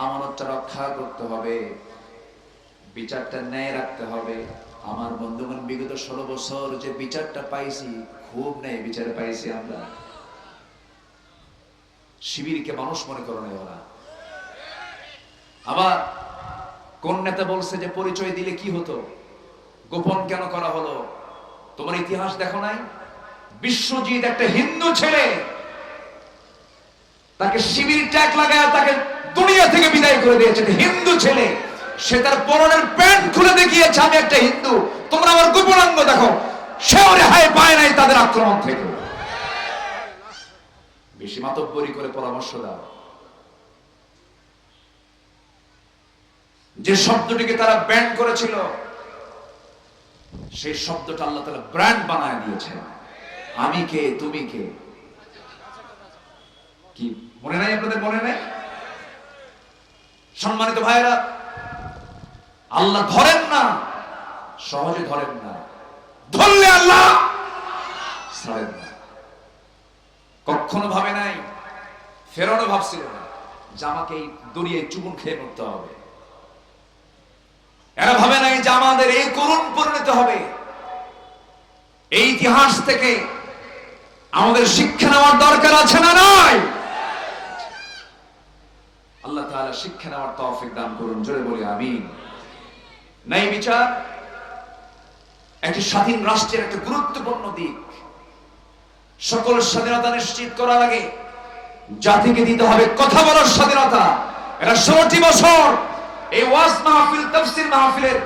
আমানতটা রক্ষা করতে হবে, বিচারটা ন্যায় রাখতে হবে। আমার বন্ধুগণ, বিগত 16 বছর যে বিচারটা পাইছি, খুব ন্যায় বিচার পাইছি আমরা। শিবিরকে মানুষ মনে করে না ওরা। আবার কোন নেতা বলছে যে পরিচয় দিলে কি হতো, গোপন কেন করা হলো? তোমার ইতিহাস দেখো নাই? বিশ্বজিৎ একটা হিন্দু ছেলে, তাকে শিবির ট্যাগ লাগায় তাকে দুনিয়া থেকে বিদায় করে দিয়েছে। হিন্দু ছেলে, সে তার পরনের প্যান্ট খুলে দেখিয়েছে আমি একটা হিন্দু, তোমরা আমার গোপনাঙ্গ দেখো। সেও রেহাই পায় নাই তাদের আক্রমণ থেকে। বেশি মাতব্বরি করে পরামর্শ দাও। যে শব্দটিকে তারা ব্যান্ড করেছিল, সেই শব্দটা আল্লাহ তাআলা ব্র্যান্ড বানায় দিয়েছে। আমি কে, তুমি কে, কি মনে নাই আপনাদের? মনে নাই? সম্মানিত ভাইরা, আল্লাহ ধরেন না, সহজে ধরেন না, ধরলে আল্লাহ ছাড়েন না। কখনো ভাবে নাই, ফেরাউনও ভাবছিল না যে আমাকে এই দরিয়ায় চুবুন খেয়ে মরতে হবে। এরা ভাবে নাই যে আমাদের এই করুণ পরিণত হবে। এই ইতিহাস থেকে আমাদের শিক্ষা নেওয়ার দরকার আছে না নাই? আল্লাহ তাআলা শিক্ষা নেওয়ার তৌফিক দান করুন, জোরে বলি আমিন। ন্যায় বিচার একটি স্বাধীন রাষ্ট্রের একটা গুরুত্বপূর্ণ দিক। সকল স্বাধীনতা নিশ্চিত করার আগে জাতিকে দিতে হবে কথা বলার স্বাধীনতা। এরা 16টি বছর এই ওয়াজ মাহফিল, তাফসীর মাহফিলের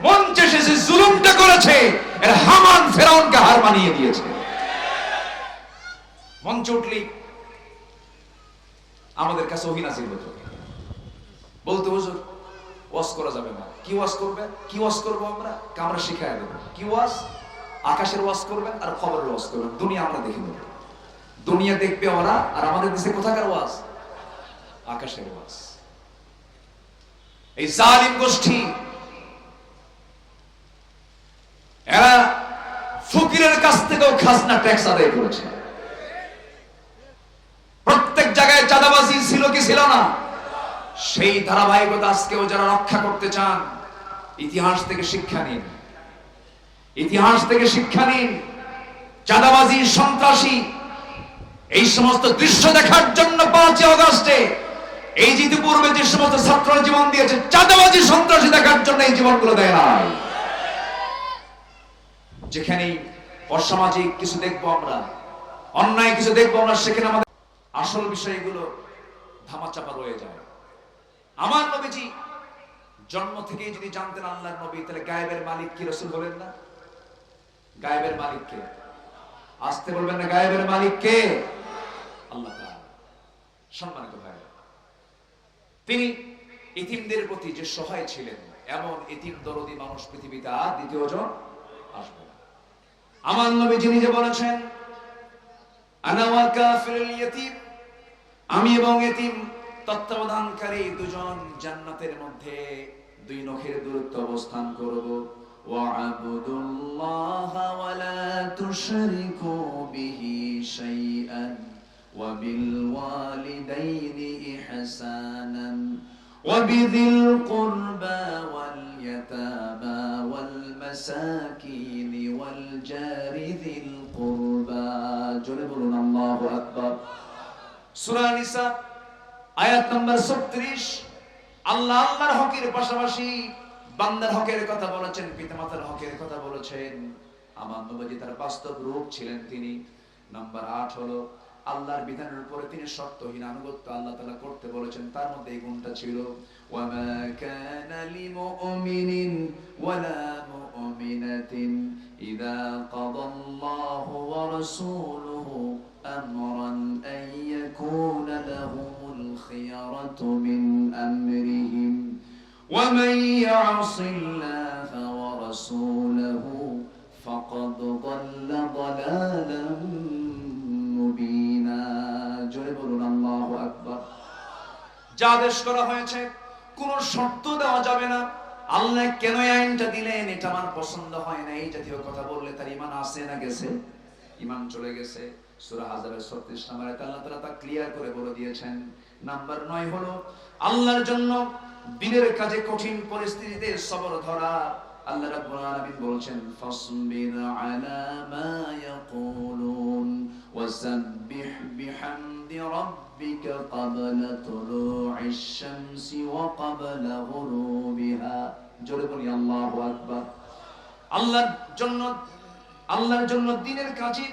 মঞ্চে এসে জুলুমটা করেছে, এরা হামান ফেরাউনকে হার মানিয়ে দিয়েছে। মঞ্চে উঠলি আমাদের কাছে ওহী নাযিল হতো, বলতো হুজুর ওয়াজ করা যাবে না। কি ওয়াজ করবে? কি ওয়াজ করবো আমরা? আমরা শিখায় দেবো। কি ওয়াজ? আকাশের ওয়াজ করবেন আর খবরের ওয়াজ করবেন, দুনিয়া আমরা দেখে নেব। দুনিয়া দেখবে ওরা, আর আমাদের দেশে কোথাকার ওয়াজ? আকাশের ওয়াজ। এই জালিম গোষ্ঠী এরা ফকিরের কাছ থেকেও খাজনা ট্যাক্স আদায় করেছে। প্রত্যেক জায়গায় চাঁদাবাজি ছিল কি ছিল না? সেই ধারাবাহিকতা আজকেও যারা রক্ষা করতে চান, ইতিহাস থেকে শিক্ষা নিন, ইতিহাস থেকে শিক্ষা নিন। চাঁদাবাজি, সন্ত্রাসী, এই সমস্ত দৃশ্য দেখার জন্য 5 আগস্টে এই যে পূর্বে যে সমস্ত ছাত্র জীবন দিয়েছে চাঁদাবাজি সন্ত্রাসী দেখার জন্য এই জীবনগুলো দেয় নাই। যেখানেই অসামাজিক কিছু দেখবো আমরা, অন্যায় কিছু দেখবো আমরা, সেখানে আমাদের আসল বিষয়গুলো ধামাচাপা রয়ে যায়। আমার নবীজি জন্ম থেকেই যদি জানতেন আল্লাহর নবী, তাহলে গায়েবের মালিক কি রাসূল বলেন না? গায়েবের মালিক কে? আসতে বলবেন না, গায়েবের মালিক কে? আল্লাহ তাআলা। সম্মানিত ভাই, তিনি ইতিমদের প্রতি যে সহায় ছিলেন, এমন ইতিম দরদি মানুষ পৃথিবীতে আর দ্বিতীয় জন আসবে না। আমার নবীজি নিজে বলেছেন, আনা ওয়া কাফিরুল ইয়াতীম, আমি এবং ইতিম তত্ত্বাবধানকারী দুজন জান্নাতের মধ্যে দুই নখের দূরত্ব অবস্থান করব। ওয়া'বুদুল্লাহা ওয়া লা তুশরিকু বিহি শাইআন ওয়া বিল ওয়ালিদাইনি ইহসানান ওয়া বিযিল কুরবা ওয়াল ইয়াতামা ওয়াল মাসাকিন ওয়াল জারি যিল কুরবা। জোরে বলুন আল্লাহু আকবার। সূরা নিসা আয়াত নম্বর 36। আল্লাহ আল্লাহর হকের পাশাপাশি বান্দার হকের কথা বলেছেন, পিতামাতার হকের কথা বলেছেন। আমার নবী তার বাস্তব রূপ ছিলেন তিনি। নাম্বার 8 হলো আল্লাহর বিধানের উপরে তিনি শর্তহীন আনুগত্য আল্লাহ তাআলা করতে বলেছেন। তার মধ্যে এই গুণটা ছিল, ওয়ামা কানা লিমুমিনিন ওয়ালা মুমিনাতিন ইযা কাদাল্লাহু ওয়া রাসূলুহু আমরান আন ইয়াকুনা লাহুমুল খিয়ারাতু মিন আমরিহিম ওয়া মান ইয়াসিল্লাহা ওয়া রাসূলুহু ফাকাদ দাল্লা দালালান মুবিনা। জোরে বলুন আল্লাহু আকবার। যা আদেশ করা হয়েছে কোনো শর্ত দেওয়া যাবে না। আল্লাহ কেন এই আইনটা দিলেন, এটা আমার পছন্দ হয় না, এই জাতীয় কথা বললে তার ঈমান আছে না গেছে? ঈমান চলে গেছে। সূরা হাজরের 36 নম্বর আয়াতে আল্লাহ তাআলা তা ক্লিয়ার করে বলে দিয়েছেন। নাম্বার 9 হলো আল্লাহর জন্য দিনের কাজে কঠিন পরিস্থিতিতে সবর ধরা। আল্লাহ রাব্বুল আলামিন বলেছেন, ফাসবির আলা মা ইয়াকুলুন ওয়াসাব্বিহ বিহামদি রাব্বিকা ক্বাবলা তুলুইশ শামসি ওয়া ক্বাবলা গুরুবিহা। জোরে বলি আল্লাহু আকবার। আল্লাহর জন্য দিনের কাজে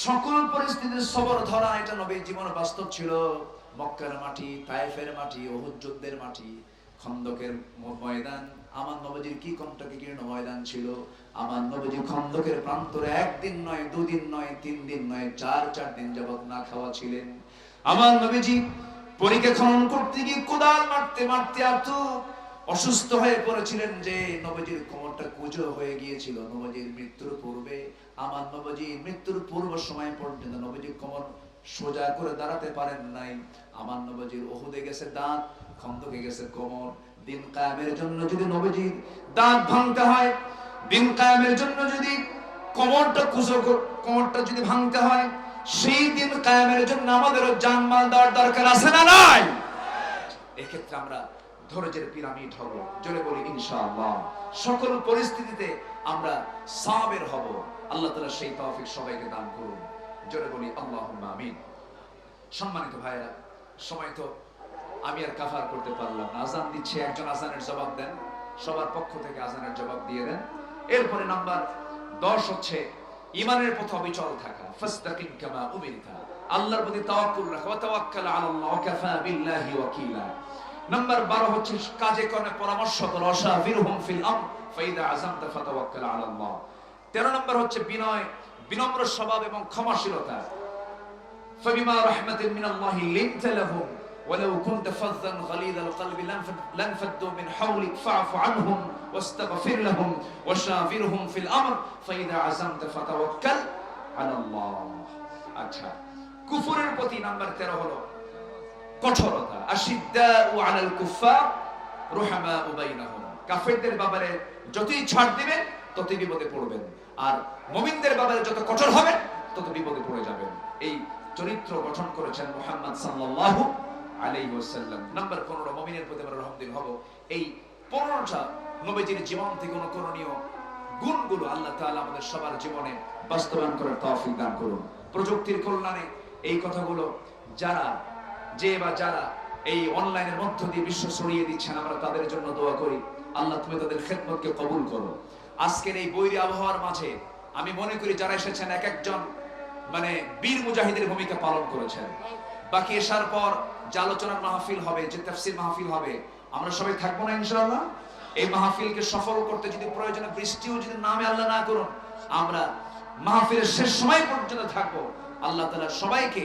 সকল পরিস্থিতিতে সবর ধরা, এটা নবীর জীবনে বাস্তব ছিল। মক্কার মাটি, তায়েফের মাটি, উহুদ যুদ্ধের মাটি, খন্দকের ময়দান, আমার নবীজির কি কণ্টকীর্ণ ময়দান ছিল। আমার নবীজি খন্দকের প্রান্তরে একদিন নয়, দুদিন নয়, 3 দিন নয়, 4 দিন যাবত না খাওয়া ছিলেন। আমার নবীজি পরীক্ষা খনন করতে গিয়ে কোদাল মারতে মারতে এত অসুস্থ হয়ে পড়েছিলেন যে নবীজির কোমরটা কুঁজো হয়ে গিয়েছিল। নবীজির মৃত্যুর পূর্বে, আমার নবীজির মৃত্যুর পূর্ব সময় পর্যন্ত নবীজির কোমর সোজা করে দাঁড়াতে পারেন নাই। আমার নবীজির উহুদে গেছে দাঁত, খন্দকে গেছে কোমর। দিন কায়েমের জন্য যদি নবীজির দাঁত ভাঙতে হয়, দিন কায়েমের জন্য যদি কোমরটা যদি ভাঙতে হয়, সেই দিন কায়েমের জন্য আমাদেরও জানমাল দেওয়ার দরকার আছে না নাই? এক্ষেত্রে আমরা ধৈর্যের পিরামিড হব। জোরে বলি ইনশাআল্লাহ। সকল পরিস্থিতিতে আমরা সাবির হব। আল্লাহ তাআলা সেই তৌফিক সবাইকে দান করুন। জোরে বলি আল্লাহুম্মা আমিন। সম্মানিত ভাইরা, সময় তো আমি আর কাফার করতে পারলাম না। আযান দিচ্ছে, একজন আযানের জবাব দেন, সবার পক্ষ থেকে আযানের জবাব দিয়ে দেন। এরপরে নাম্বার 10 হচ্ছে ঈমানের পথে অবিচল থাকা। ফাস্তাকিম কামা উমিরতা, আল্লাহর প্রতি তাওয়াক্কুল রাখা। ওয়া তাওয়াক্কাল আলাল্লাহ ওয়া কাফা বিল্লাহি ওয়াকিলা। নাম্বার 12 হচ্ছে কাজে কর্মে পরামর্শ করো। শাফিরহুম ফিল আমর ফাইদা আযামতা ফাতাওয়াক্কাল আলাল্লাহ। 13 নম্বর হচ্ছে বিনম্র স্বভাব এবং ক্ষমাশীলতা। ফাবিমা রাহমাতিন মিনাল্লাহি লিনতা লাহুম ওয়ালাউ কুনতা ফাযযান গালিযাল কলবি লানফাদ্দু মিন হাওলিক ফা'ফু আনহুম ওয়াস্তাগফির লাহুম ওয়াশাফিরহুম ফিল আমর ফাইদা আযামতা ফাতাওয়াক্কাল আলাল্লাহ। আচ্ছা, কুফরের প্রতি নাম্বার 13 হলো কঠোরতা। আশিদ্দাউ আলাল কুফার রুহামাউ বাইনাহুম। কাফেরদের ব্যাপারে যতই ছাড় দিবেন ততই বিপদে পড়বেন, আর মুমিনদের ব্যাপারে যত কঠোর হবেন তত বিপদে পড়ে যাবেন। এই চরিত্র গঠন করেছেন মুহাম্মদ সাল্লাল্লাহু আলাইহি ওয়াসাল্লাম। নাম্বার 15 মুমিনের প্রতি আমরা রহমদিল হব। এই 15টা নবীজির জীবন থেকে অনুকরণীয় গুণগুলো আল্লাহ তাআলা আমাদের সবার জীবনে বাস্তবায়ন করার তৌফিক দান করুন। প্রযুক্তির কল্যাণে এই কথাগুলো যারা এই অনলাইনের মধ্য দিয়ে বিশ্ব ছড়িয়ে দিচ্ছেন, আমরা তাদের জন্য দোয়া করি। আল্লাহ তুমি তাদের খেদমতকে কবুল করো। আজকের এই বৈরী আবহাওয়ার মাঝে আমি মনে করি যারা এসেছেন এক একজন মানে বীর মুজাহিদের ভূমিকা পালন করেছেন। বাকি এসার পর যে আলোচনার মাহফিল হবে, যে তাফসীর মাহফিল হবে, আমরা সবাই থাকবো না ইনশাআল্লাহ? এই মাহফিলকে সফল করতে যদি প্রয়োজনে বৃষ্টিও যদি নামে আল্লাহ না করুন, আমরা মাহফিলের শেষ সময় পর্যন্ত থাকবো। আল্লাহ তাআলা সবাইকে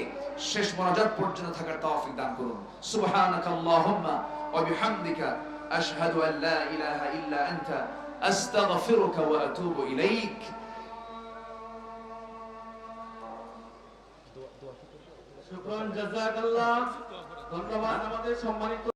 শেষ মোনাজাত পর্যন্ত থাকার তৌফিক দান করুন। সুবহানাকাল্লাহুম্মা ওয়া বিহামদিকা আশহাদু আল লা ইলাহা ইল্লা আনতা আস্তাগফিরুকা ওয়া আতুবু ইলাইক। শুকরান, জাযাকাল্লাহ। ধন্যবাদ আমাদের সম্মানিত